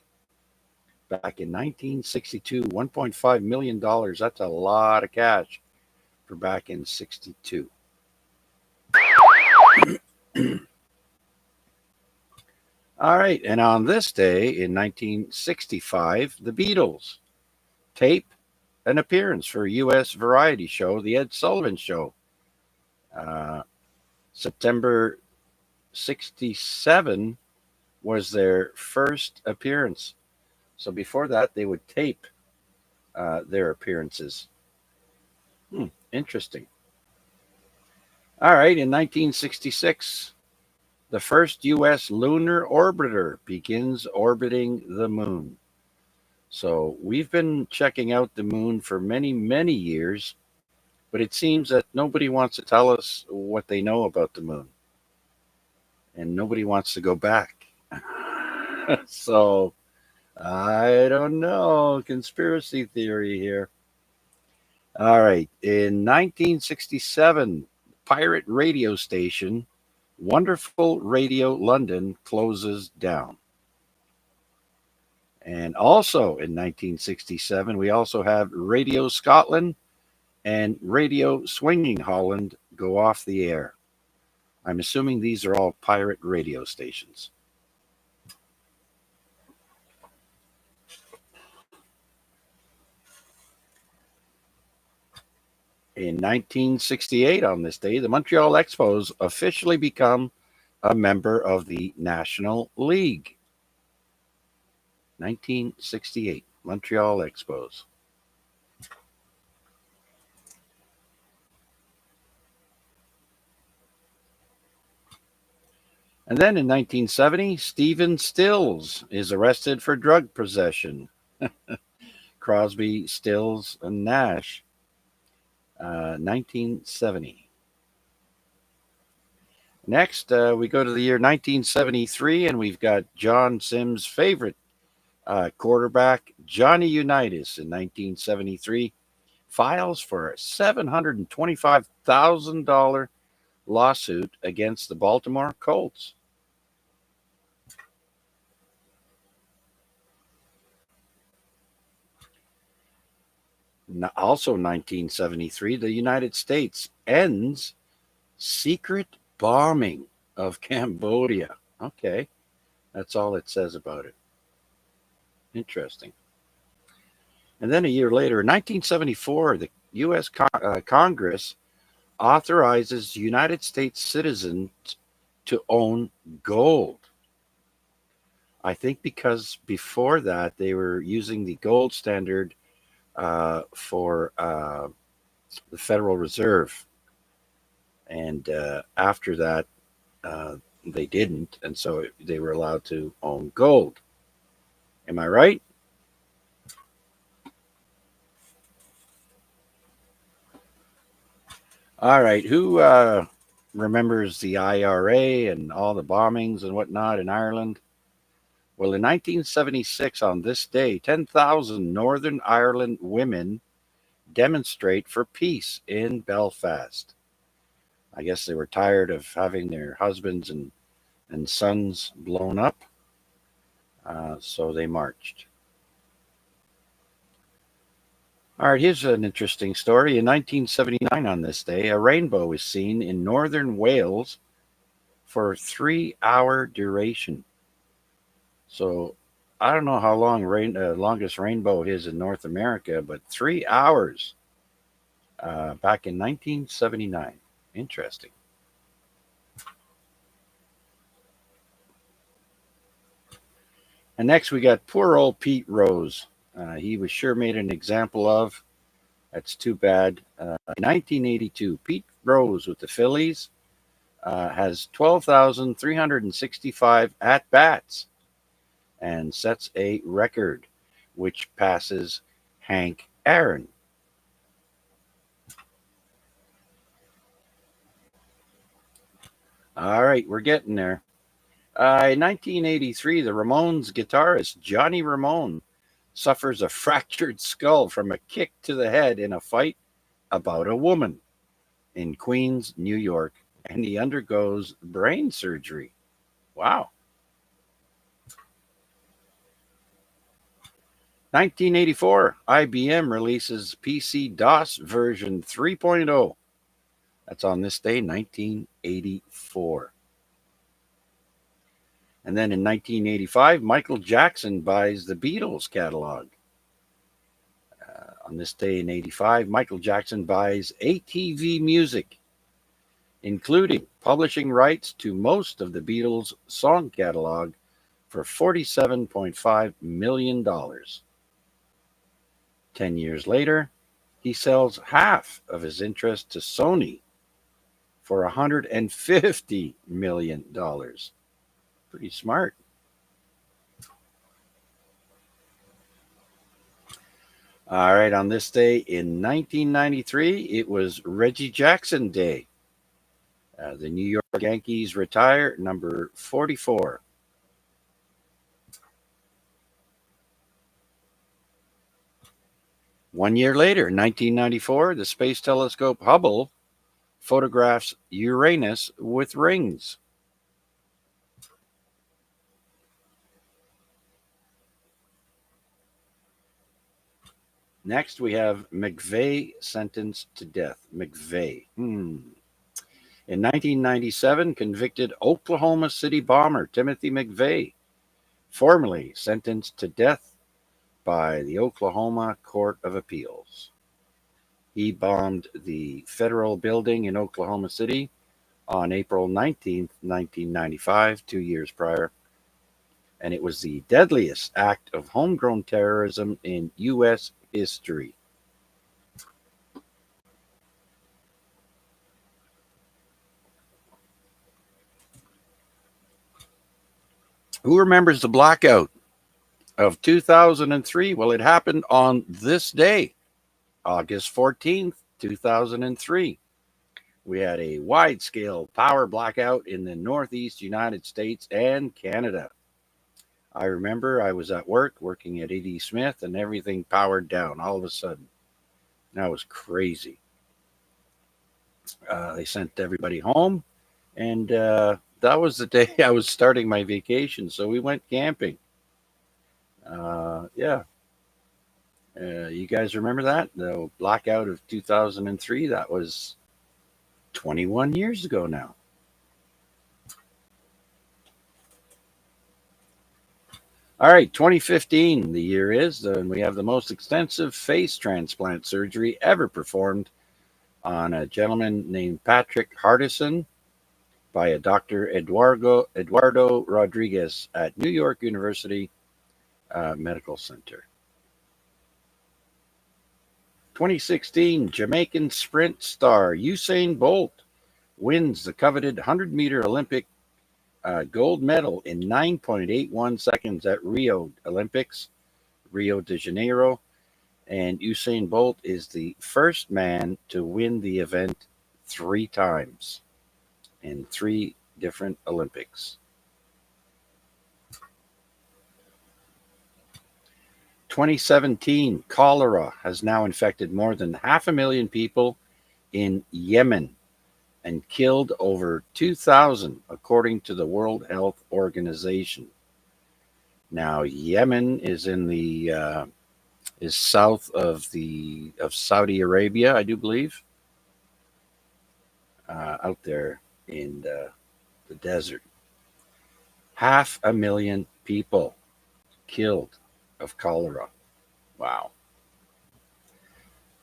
Back in 1962, $1.5 million. That's a lot of cash for back in 62. All right, and on this day in 1965, the Beatles tape an appearance for a U.S. variety show, The Ed Sullivan Show. September 67 was their first appearance. So before that, they would tape their appearances. Interesting. All right, in 1966, the first U.S. lunar orbiter begins orbiting the moon. So we've been checking out the moon for many, many years, but it seems that nobody wants to tell us what they know about the moon. And nobody wants to go back. So I don't know. Conspiracy theory here. All right. In 1967, pirate radio station Wonderful Radio London closes down. And also in 1967, we also have Radio Scotland and Radio Swinging Holland go off the air? I'm assuming these are all pirate radio stations. In 1968, on this day, the Montreal Expos officially become a member of the National League. 1968, Montreal Expos. And then in 1970, Stephen Stills is arrested for drug possession. Crosby, Stills, and Nash. 1970. Next, we go to the year 1973, and we've got John Sims' favorite quarterback, Johnny Unitas, in 1973, files for a $725,000 lawsuit against the Baltimore Colts. Also 1973, the United States ends secret bombing of Cambodia. Okay, that's all it says about it. Interesting. And then a year later, in 1974, the U.S. Congress authorizes United States citizens to own gold. I think because before that, they were using the gold standard for the Federal Reserve. And after that, they didn't. And so they were allowed to own gold. Am I right? All right. Who remembers the IRA and all the bombings and whatnot in Ireland? Well, in 1976, on this day, 10,000 Northern Ireland women demonstrate for peace in Belfast. I guess they were tired of having their husbands and sons blown up, so they marched. All right, here's an interesting story. In 1979, on this day, a rainbow is seen in northern Wales for a 3-hour duration. So I don't know how long longest rainbow is in North America, but 3 hours back in 1979. Interesting. And next we got poor old Pete Rose. He was sure made an example of. That's too bad. In 1982, Pete Rose with the Phillies has 12,365 at-bats and sets a record, which passes Hank Aaron. All right, we're getting there. In 1983, the Ramones guitarist Johnny Ramone suffers a fractured skull from a kick to the head in a fight about a woman in Queens, New York, and he undergoes brain surgery. Wow. 1984, IBM releases PC-DOS version 3.0. That's on this day, 1984. And then in 1985, Michael Jackson buys the Beatles catalog. On this day in 85, Michael Jackson buys ATV Music, including publishing rights to most of the Beatles' song catalog for $47.5 million. 10 years later, he sells half of his interest to Sony for $150 million. Pretty smart. All right, on this day in 1993, it was Reggie Jackson Day. The New York Yankees retire number 44. One year later, 1994, the space telescope Hubble photographs Uranus with rings. Next, we have McVeigh sentenced to death. McVeigh. In 1997, convicted Oklahoma City bomber Timothy McVeigh, formally sentenced to death by the Oklahoma Court of Appeals. He bombed the federal building in Oklahoma City on April 19th, 1995, 2 years prior, and it was the deadliest act of homegrown terrorism in U.S. history. Who remembers the blackout of 2003? Well, it happened on this day, August 14th, 2003. We had a wide-scale power blackout in the Northeast United States and Canada. I remember I was at work, working at A.D. Smith, and everything powered down all of a sudden. That was crazy. They sent everybody home, and that was the day I was starting my vacation, so we went camping. Yeah. You guys remember that? The blackout of 2003? That was 21 years ago now. All right, 2015, the year is, and we have the most extensive face transplant surgery ever performed on a gentleman named Patrick Hardison by a Dr. Eduardo Rodriguez at New York University Medical Center. 2016, Jamaican sprint star Usain Bolt wins the coveted 100-meter Olympic gold medal in 9.81 seconds at Rio Olympics, Rio de Janeiro. And Usain Bolt is the first man to win the event 3 times in 3 different Olympics. 2017, cholera has now infected more than 500,000 people in Yemen and killed over 2,000, according to the World Health Organization. Now, Yemen is in the is south of Saudi Arabia, I do believe, out there in the desert. 500,000 people killed of cholera. Wow.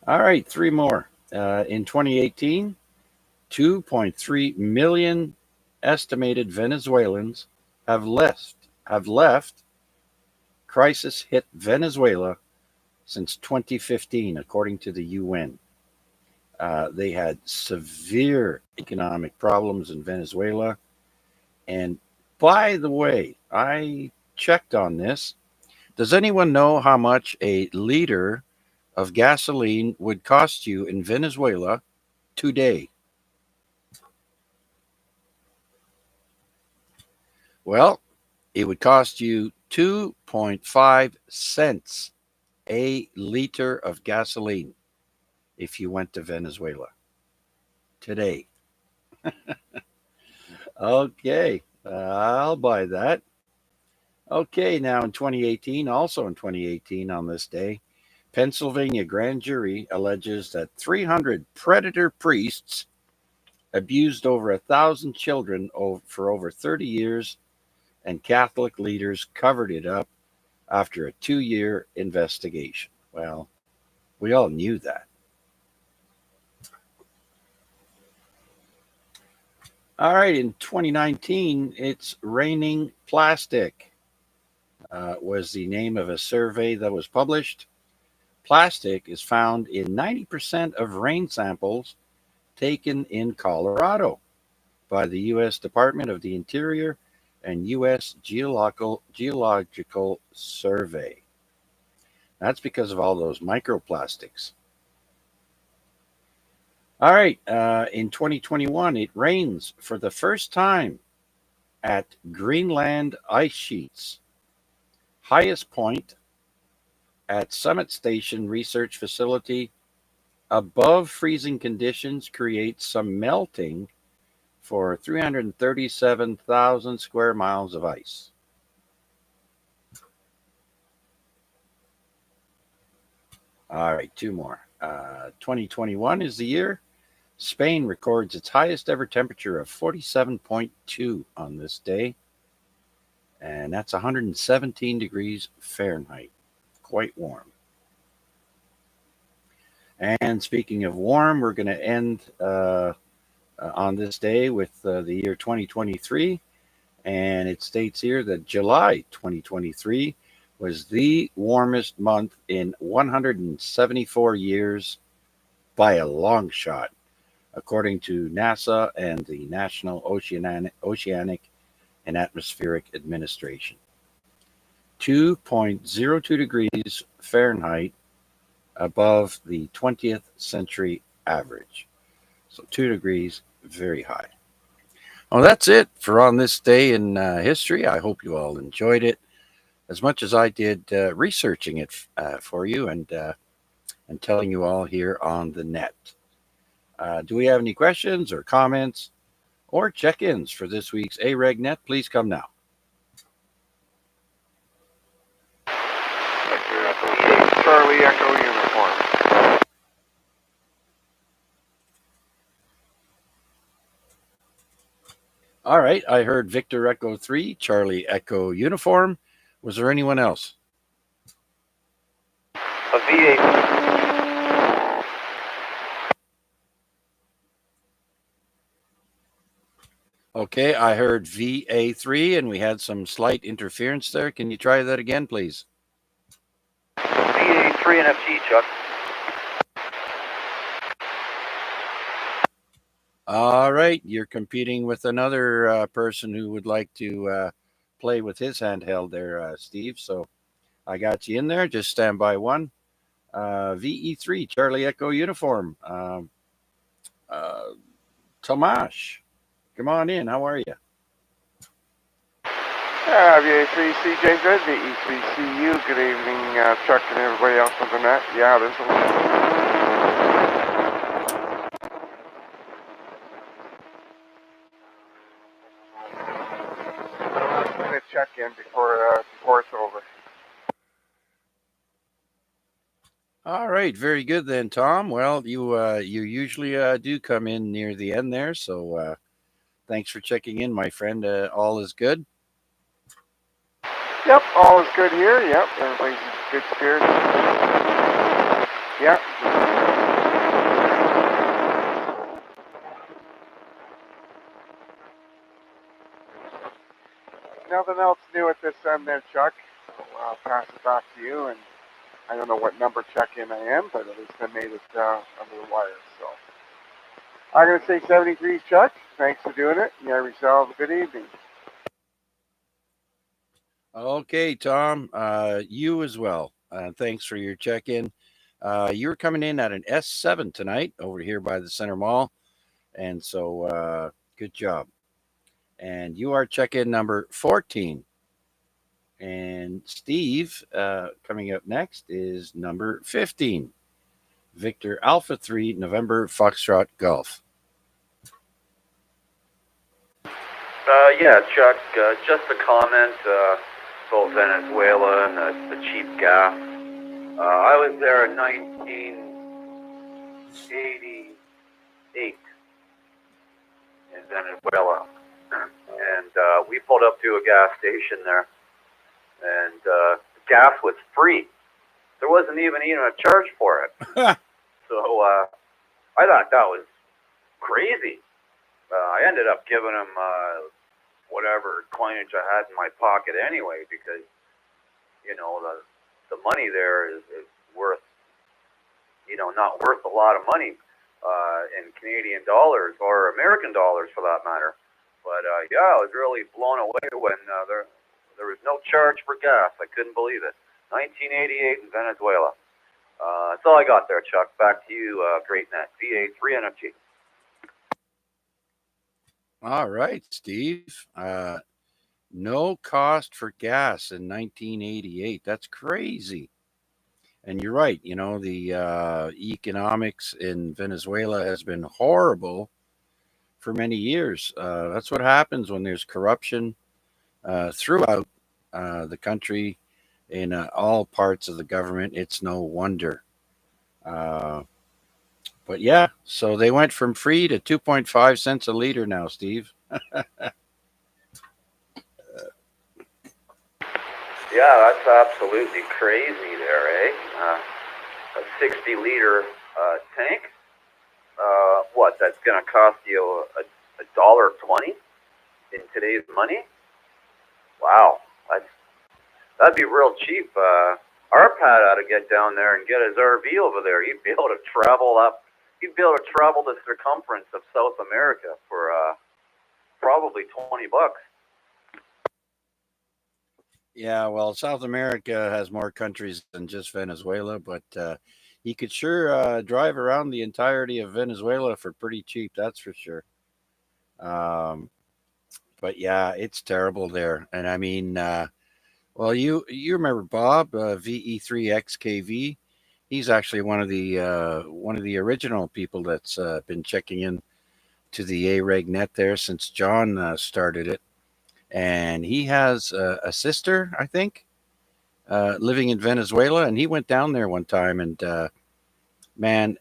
All right, 3 more. In 2018, 2.3 million estimated Venezuelans have left crisis hit Venezuela since 2015, according to the UN. They had severe economic problems in Venezuela. And by the way, I checked on this. Does anyone know how much a liter of gasoline would cost you in Venezuela today? Well, it would cost you 2.5 cents a liter of gasoline if you went to Venezuela today. Okay, I'll buy that. Okay, now in 2018, also in 2018 on this day, Pennsylvania grand jury alleges that 300 predator priests abused over 1,000 children for over 30 years, and Catholic leaders covered it up after a 2-year investigation. Well, we all knew that. All right, in 2019, it's raining plastic. Was the name of a survey that was published. Plastic is found in 90% of rain samples taken in Colorado by the U.S. Department of the Interior and U.S. Geological Survey. That's because of all those microplastics. All right, in 2021, it rains for the first time at Greenland ice sheets. Highest point at Summit Station Research Facility. Above freezing conditions create some melting for 337,000 square miles of ice. All right, 2 more. 2021 is the year Spain records its highest ever temperature of 47.2 on this day, and that's 117 degrees Fahrenheit. Quite warm. And speaking of warm, we're going to end on this day with the year 2023. And it states here that July 2023 was the warmest month in 174 years by a long shot, according to NASA and the National Oceanic and Atmospheric Administration. 2.02 degrees Fahrenheit above the 20th century average. So 2 degrees, very high. Well, that's it for On This Day in History. I hope you all enjoyed it as much as I did researching it for you and telling you all here on the net. Do we have any questions or comments or check-ins for this week's AREG Net? Please come now. Charlie Echo Uniform. All right, I heard Victor Echo 3, Charlie Echo Uniform. Was there anyone else? A VA. Okay, I heard VA3 and we had some slight interference there. Can you try that again, please? VA3 NFC, Chuck. All right, you're competing with another person who would like to play with his handheld there, Steve. So I got you in there. Just stand by one. VE3, Charlie Echo Uniform. Tomash, come on in. How are you? VA3 CJ good, VE3 CU. Good evening, Chuck and everybody else on the net. Yeah, there's a minute check in before it's over. All right, very good then, Tom. Well, you usually do come in near the end there, so thanks for checking in, my friend. All is good. Yep, all is good here. Yep, everybody's in good spirits. Yep. Nothing else new at this end there, Chuck. So I'll pass it back to you, and I don't know what number check-in I am, but at least I made it under the wire. So I'm going to say 73, Chuck. Thanks for doing it. You have yourself a good evening. Okay, Tom, you as well. Thanks for your check-in. You're coming in at an S7 tonight over here by the Center Mall, and so good job. And you are check-in number 14. And Steve, coming up next, is number 15. Victor Alpha 3, November Foxtrot Golf. Yeah, Chuck, just a comment about Venezuela and the cheap gas. I was there in 1988 in Venezuela, and we pulled up to a gas station there, and gas was free. There wasn't even a charge for it. So I thought that was crazy. I ended up giving them whatever coinage I had in my pocket anyway, because the money there is worth not worth a lot of money in Canadian dollars or American dollars for that matter. But yeah, I was really blown away when there was no charge for gas. I couldn't believe it. 1988 in Venezuela. That's all I got there, Chuck. Back to you, Great Net. VA3 NFG. All right, Steve. No cost for gas in 1988. That's crazy. And you're right. The economics in Venezuela has been horrible for many years. That's what happens when there's corruption throughout the country in all parts of the government. It's no wonder. But yeah, so they went from free to 2.5 cents a liter now, Steve. Yeah, that's absolutely crazy there, eh? A 60-liter tank. What? That's gonna cost you a $1.20 in today's money? Wow, that'd be real cheap. Our Pat ought to get down there and get his RV over there. He'd be able to travel up. He'd be able to travel the circumference of South America for probably $20. Yeah, well, South America has more countries than just Venezuela, but he could sure drive around the entirety of Venezuela for pretty cheap, that's for sure. Um, but yeah, it's terrible there. And I mean, well, you remember Bob VE3XKV? He's actually one of the original people that's been checking in to the AREG net there since John started it, and he has a sister, I think, living in Venezuela, and he went down there one time, and man,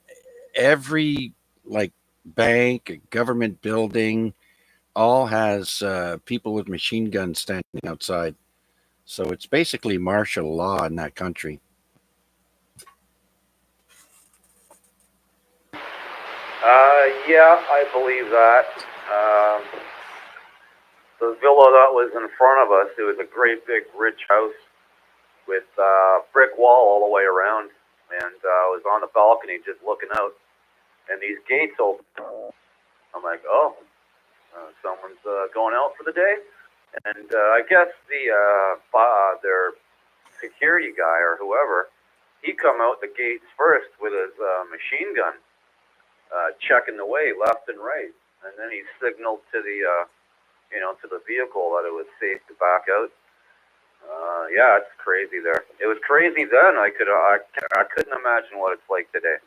every like bank, government building, all has people with machine guns standing outside. So it's basically martial law in that country. Yeah, I believe that. The villa that was in front of us, it was a great big rich house with brick wall all the way around, and I was on the balcony just looking out, and these gates open. I'm like, oh, someone's going out for the day, and I guess their security guy or whoever, he come out the gates first with his machine gun, checking the way left and right, and then he signaled to the to the vehicle that it was safe to back out. Yeah, it's crazy there. It was crazy then. I couldn't imagine what it's like today.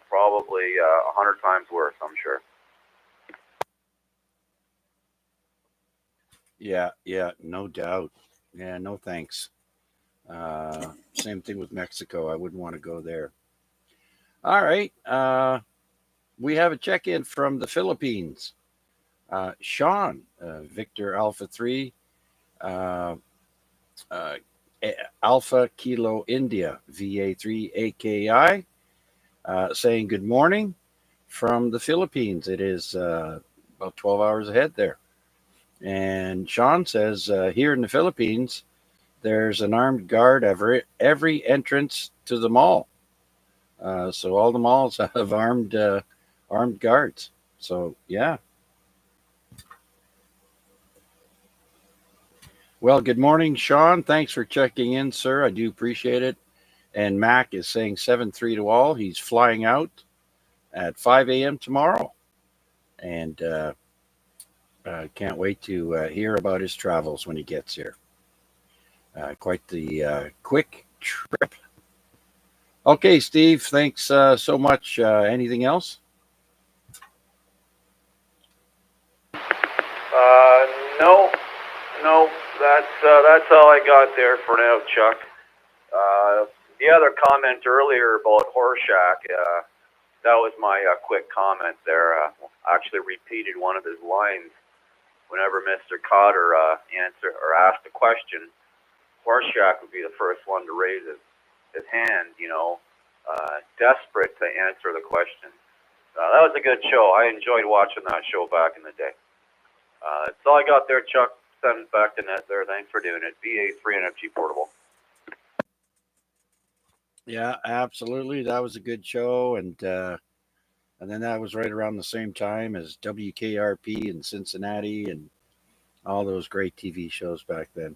Probably 100 times worse, I'm sure. Yeah, no doubt. Yeah, no thanks. Same thing with Mexico. I wouldn't want to go there. All right. We have a check in from the Philippines. Sean, Victor Alpha 3, uh, uh, Alpha Kilo India, VA3 AKI, saying good morning from the Philippines. It is about 12 hours ahead there. And Sean says here in the Philippines, there's an armed guard every entrance to the mall. So all the malls have armed guards. So yeah. Well, good morning, Sean. Thanks for checking in, sir. I do appreciate it. And Mac is saying 7-3 to all. He's flying out at 5 a.m. tomorrow, and can't wait to hear about his travels when he gets here. Quite the quick trip. Okay, Steve, thanks so much. Anything else? No, no, that's all I got there for now, Chuck. The other comment earlier about Horseshack, that was my quick comment there. Actually repeated one of his lines whenever Mr. Cotter answered or asked a question. Horseshack would be the first one to raise his hand, desperate to answer the question. That was a good show. I enjoyed watching that show back in the day. That's all I got there, Chuck. Send it back to net there. Thanks for doing it. VA3 NFG Portable. Yeah, absolutely. That was a good show, and then that was right around the same time as WKRP in Cincinnati and all those great TV shows back then.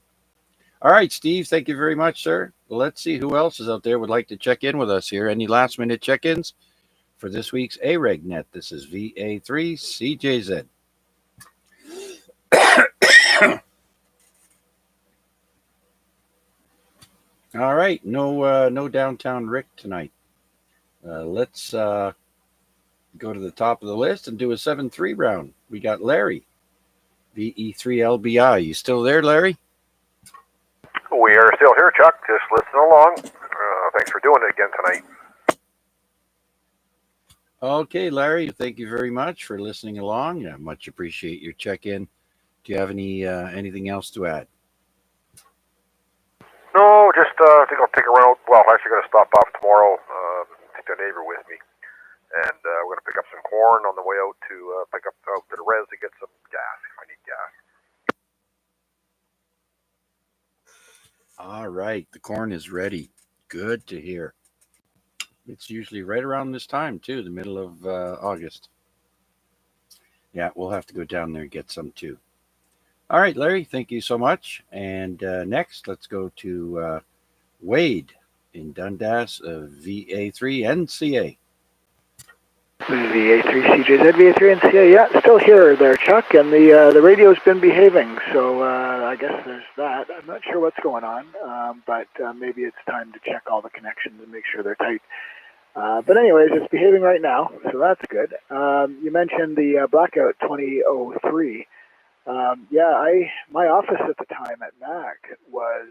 All right, Steve, thank you very much, sir. Let's see who else is out there would like to check in with us here. Any last minute check-ins for this week's AREG net? This is VA3CJZ. All right, no downtown Rick tonight. Let's go to the top of the list and do a 7-3 round. We got Larry, VE3LBI. You still there, Larry? We are still here, Chuck. Just listening along. Thanks for doing it again tonight. Okay, Larry, thank you very much for listening along. I much appreciate your check-in. Do you have anything else to add? No, just I think I'll take a round. Well, I'm actually going to stop off tomorrow. Take the neighbor with me, and we're going to pick up some corn on the way out to pick up out to the res to get some gas if I need gas. All right, the corn is ready. Good to hear. It's usually right around this time too, the middle of August. Yeah, we'll have to go down there and get some too. All right, Larry, thank you so much. And next, let's go to Wade in Dundas, VA3 NCA. VA3 CJZ, VA3 NCA. Yeah, still here there, Chuck, and the radio's been behaving, so I guess there's that. I'm not sure what's going on, but maybe it's time to check all the connections and make sure they're tight. But anyways, it's behaving right now, so that's good. You mentioned the blackout 2003. My office at the time at Mac was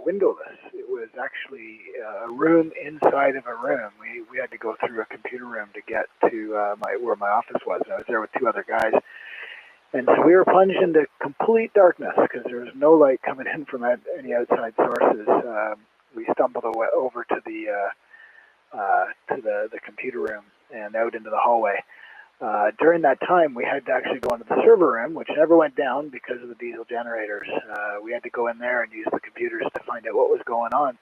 windowless. It was actually a room inside of a room. We had to go through a computer room to get to where my office was. I was there with two other guys, and so we were plunged into complete darkness because there was no light coming in from any outside sources. We stumbled over to the computer room and out into the hallway. During that time, we had to actually go into the server room, which never went down because of the diesel generators. We had to go in there and use the computers to find out what was going on,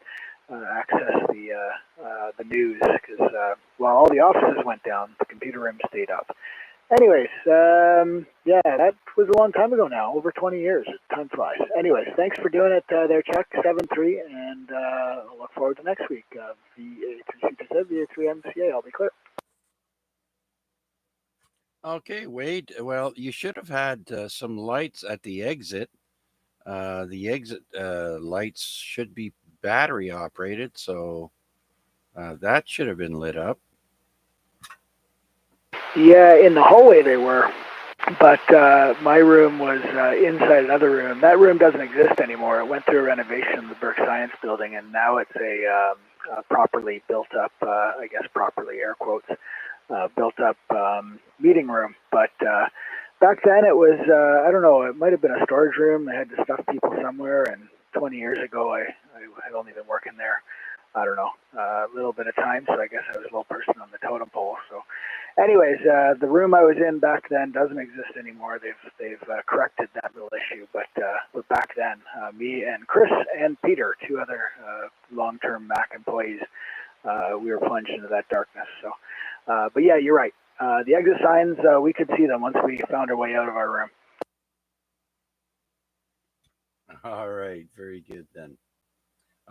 access the news, because while all the offices went down, the computer room stayed up. Anyways, that was a long time ago now, over 20 years. Time flies. Anyways, thanks for doing it there, Chuck, 7-3, and I'll look forward to next week. VA3CTZ, VA3MCA, I'll be clear. Okay, Wade. Well, you should have had some lights at the exit. The exit lights should be battery operated, so that should have been lit up. Yeah, in the hallway they were, but my room was inside another room. That room doesn't exist anymore. It went through a renovation of the Burke Science Building, and now it's a properly built up, I guess properly air quotes, built up meeting room. But back then it was, I don't know, it might have been a storage room. They had to stuff people somewhere, and 20 years ago I had only been working there, I don't know, a little bit of time, so I guess I was a little person on the totem pole. So anyways, the room I was in back then doesn't exist anymore. They've corrected that little issue, but back then, me and Chris and Peter, two other long-term Mac employees, we were plunged into that darkness. So, but yeah, you're right. The exit signs, we could see them once we found our way out of our room. All right, very good then.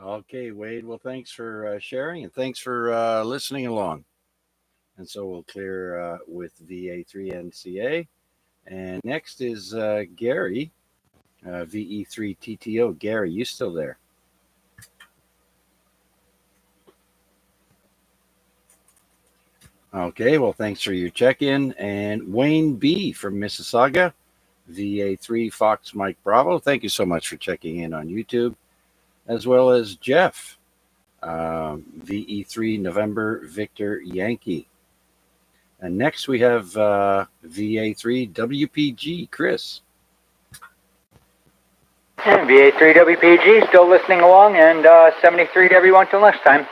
Okay, Wade. Well, thanks for sharing, and thanks for listening along. And so we'll clear with VA3NCA. And next is Gary, VE3TTO. Gary, you still there? Okay, well, thanks for your check-in. And Wayne B. from Mississauga, VA3 Fox Mike Bravo. Thank you so much for checking in on YouTube, as well as Jeff, VE3 November Victor Yankee. And next we have VA3 WPG, Chris. And VA3 WPG still listening along, and 73 to everyone till next time.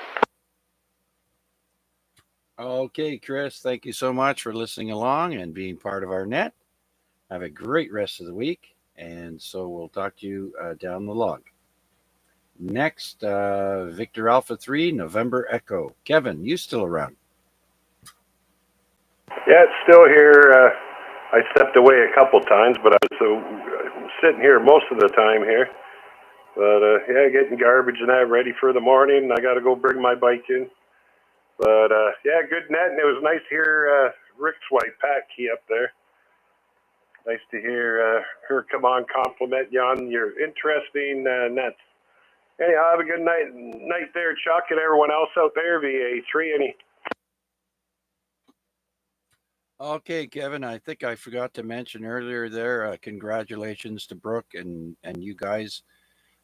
Okay, Chris, thank you so much for listening along and being part of our net. Have a great rest of the week, and so we'll talk to you down the log. Next, Victor Alpha 3, November Echo. Kevin, you still around? Yeah, it's still here. I stepped away a couple times, but I was sitting here most of the time here. But yeah, getting garbage and that ready for the morning. I got to go bring my bike in. But yeah, good net, and it was nice to hear Rick's wife, Pat Key, up there. Nice to hear her come on compliment you on your interesting nets. Anyhow, have a good night there, Chuck, and everyone else out there, VA3. Okay, Kevin, I think I forgot to mention earlier there, congratulations to Brooke and you guys.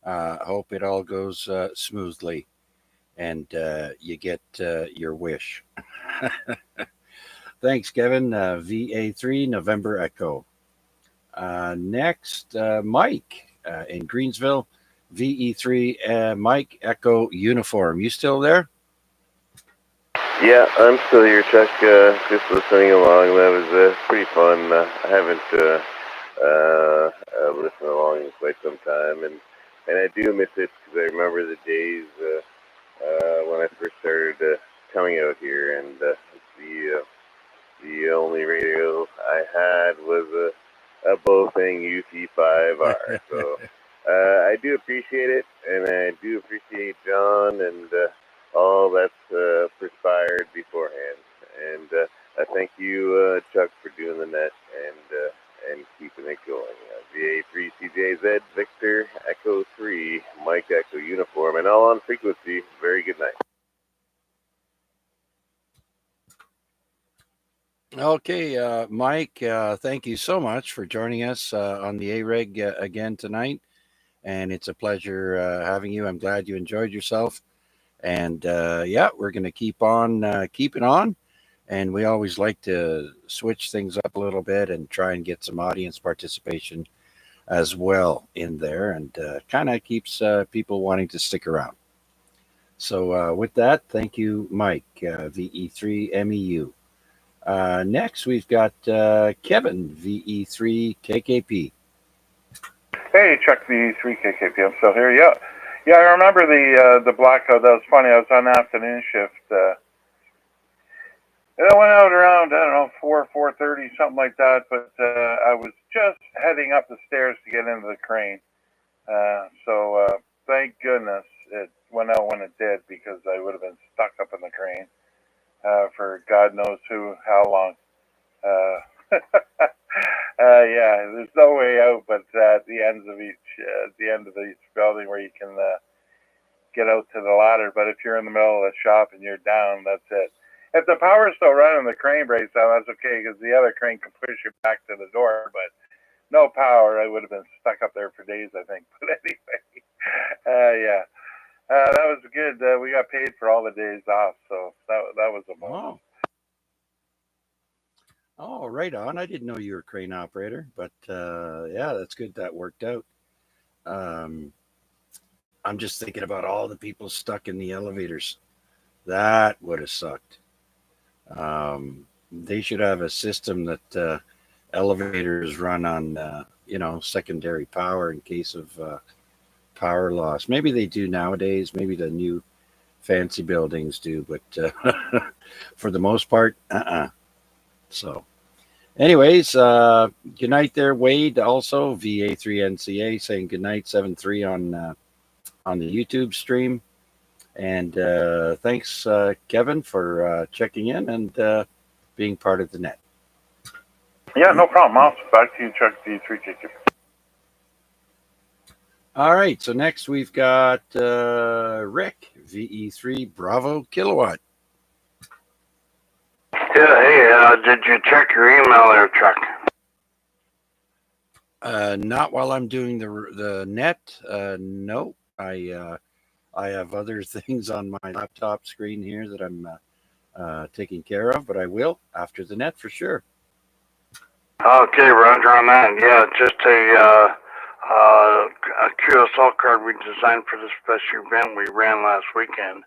Hope it all goes smoothly and you get your wish. Thanks, Kevin. VA3 November Echo. Next, Mike in Greensville. VE3 Mike Echo Uniform. You still there? Yeah, I'm still here, Chuck. Just listening along. That was pretty fun. I haven't listened along in quite some time, and I do miss it because I remember the days when I first started coming out here, and the only radio I had was a Bofang UT5R. So I do appreciate it, and I do appreciate John and all that's perspired beforehand. And I thank you, Chuck, for doing the net and keeping it going. VA3 CJZ Victor Echo 3 Mike Echo Uniform, and all on frequency. Very good night. Okay, Mike, thank you so much for joining us on the AREG again tonight. And it's a pleasure having you. I'm glad you enjoyed yourself. And yeah, we're going to keep on keeping on. And we always like to switch things up a little bit and try and get some audience participation as well in there. And kind of keeps people wanting to stick around. So with that, thank you, Mike, VE3MEU. Next, we've got Kevin, VE3 KKP. Hey, Chuck, VE3 KKP. I'm still here. Yeah. I remember the blackout. That was funny. I was on afternoon shift. And I went out around 4:30, something like that. But I was just heading up the stairs to get into the crane. So thank goodness it went out when it did, because I would have been stuck up in the crane for God knows how long. Yeah, there's no way out but at the end of each building where you can get out to the ladder. But if you're in the middle of the shop and you're down, that's it. If the power's still running, the crane breaks down, that's okay, because the other crane can push you back to the door. But no power, I would have been stuck up there for days, I think. But anyway, yeah. That was good. We got paid for all the days off, so that was a bonus. Oh, right on. I didn't know you were a crane operator, but yeah, that's good that worked out. I'm just thinking about all the people stuck in the elevators. That would have sucked. They should have a system that elevators run on, secondary power in case of power loss. Maybe they do nowadays. Maybe the new fancy buildings do, but for the most part, So, anyways, good night there, Wade. Also, VA3NCA saying good night, 7-3 on the YouTube stream. And thanks, Kevin, for checking in and being part of the net. Yeah, no problem. Awesome. Back to you, Chuck, VE3KKP. All right, so next we've got Rick, VE3 Bravo Kilowatt. Yeah, hey, did you check your email there, Chuck? Not while I'm doing the net. No, I have other things on my laptop screen here that I'm taking care of, but I will after the net for sure. Okay, Roger on that. Yeah, just a QSL card we designed for this special event we ran last weekend.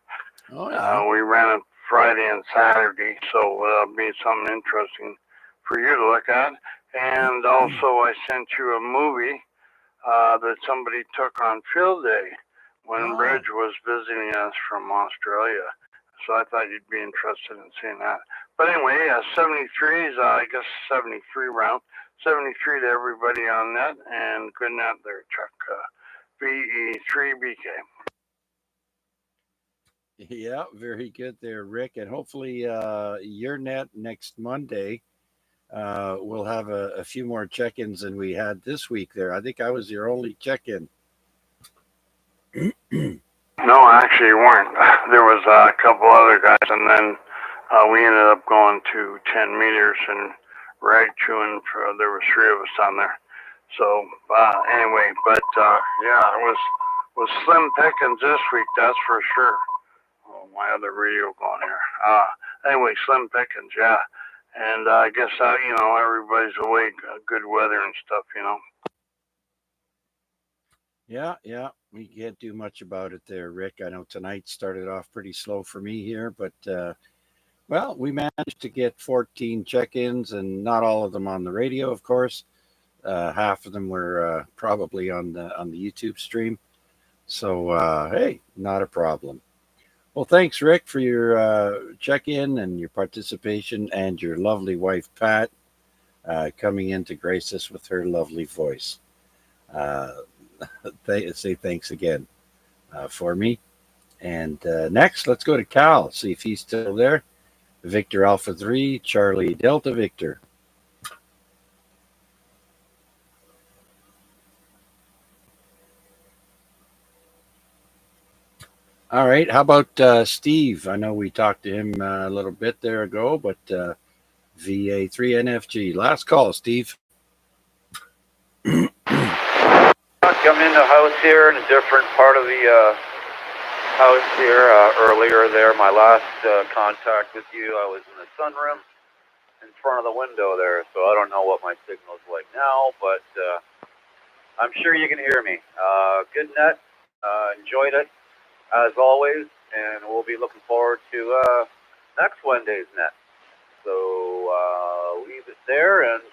Oh, yeah. We ran it Friday and Saturday, so it'll be something interesting for you to look at. And also, I sent you a movie that somebody took on field day when Reg was visiting us from Australia. So I thought you'd be interested in seeing that. But anyway, 73 is, I guess, 73 round. 73 to everybody on net, and good night there, Chuck. VE3BK. Yeah, very good there, Rick. And hopefully your net next Monday we'll have a few more check-ins than we had this week there. I think I was your only check-in. No, actually, you weren't. There was a couple other guys, and then we ended up going to 10 meters and rag chewing. There were 3 of us on there. So anyway, but yeah, it was slim pickings this week, that's for sure. Oh, my other radio going here. Anyway, slim pickings, yeah. And I guess, everybody's awake. Good weather and stuff, Yeah, we can't do much about it there, Rick. I know tonight started off pretty slow for me here, but well, we managed to get 14 check-ins, and not all of them on the radio, of course. Half of them were probably on the YouTube stream. So hey, not a problem. Well, thanks, Rick, for your check-in and your participation, and your lovely wife Pat coming in to grace us with her lovely voice. Uh, say thanks again for me. And next, let's go to Cal, see if he's still there. Victor Alpha 3, Charlie Delta Victor. All right, how about Steve? I know we talked to him a little bit there ago, but VA3NFG. Last call, Steve. I'm in the house here in a different part of the house here. Earlier there, my last contact with you, I was in the sunroom in front of the window there, so I don't know what my signal's like now, but I'm sure you can hear me. Good net. Enjoyed it, as always, and we'll be looking forward to next Wednesday's net. So leave it there, and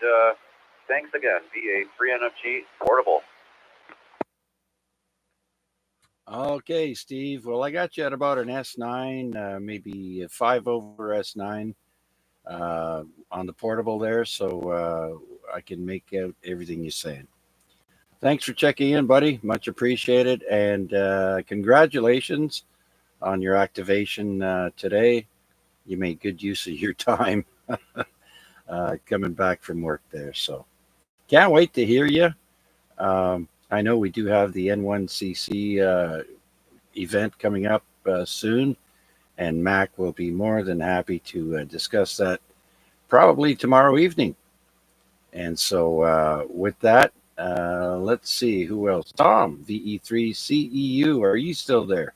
thanks again. VA3NFG Portable. Okay, Steve. Well, I got you at about an S9, maybe a 5 over S9 on the portable there, so I can make out everything you're saying. Thanks for checking in, buddy. Much appreciated, and congratulations on your activation today. You made good use of your time coming back from work there, so can't wait to hear you. I know we do have the N1CC event coming up soon, and Mac will be more than happy to discuss that probably tomorrow evening. And so with that, let's see who else. Tom, VE3CEU, are you still there?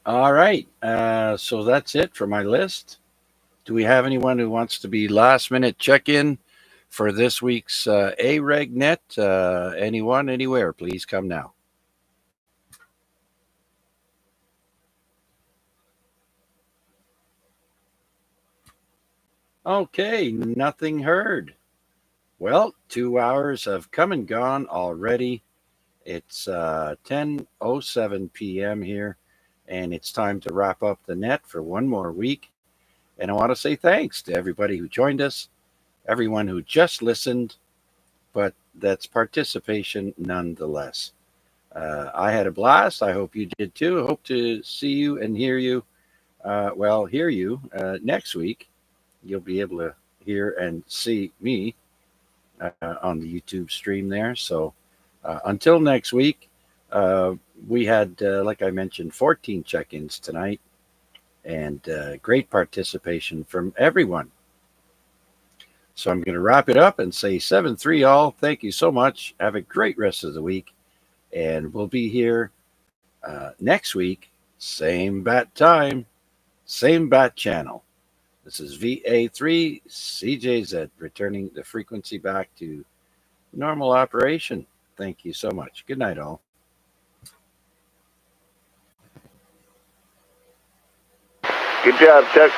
All right, so that's it for my list. Do we have anyone who wants to be last minute check-in for this week's AREG net? Anyone, anywhere, please come now. Okay, nothing heard. Well, 2 hours have come and gone already. It's 10:07 p.m. here, and it's time to wrap up the net for one more week. And I want to say thanks to everybody who joined us, everyone who just listened, but that's participation nonetheless. I had a blast. I hope you did too. I hope to see you and hear you. Hear you next week. You'll be able to hear and see me on the YouTube stream there. So until next week, we had, like I mentioned, 14 check-ins tonight, and great participation from everyone. So I'm going to wrap it up and say 7-3 all. Thank you so much. Have a great rest of the week. And we'll be here next week. Same bat time, same bat channel. This is VA3 CJZ, returning the frequency back to normal operation. Thank you so much. Good night, all. Good job, Chuck.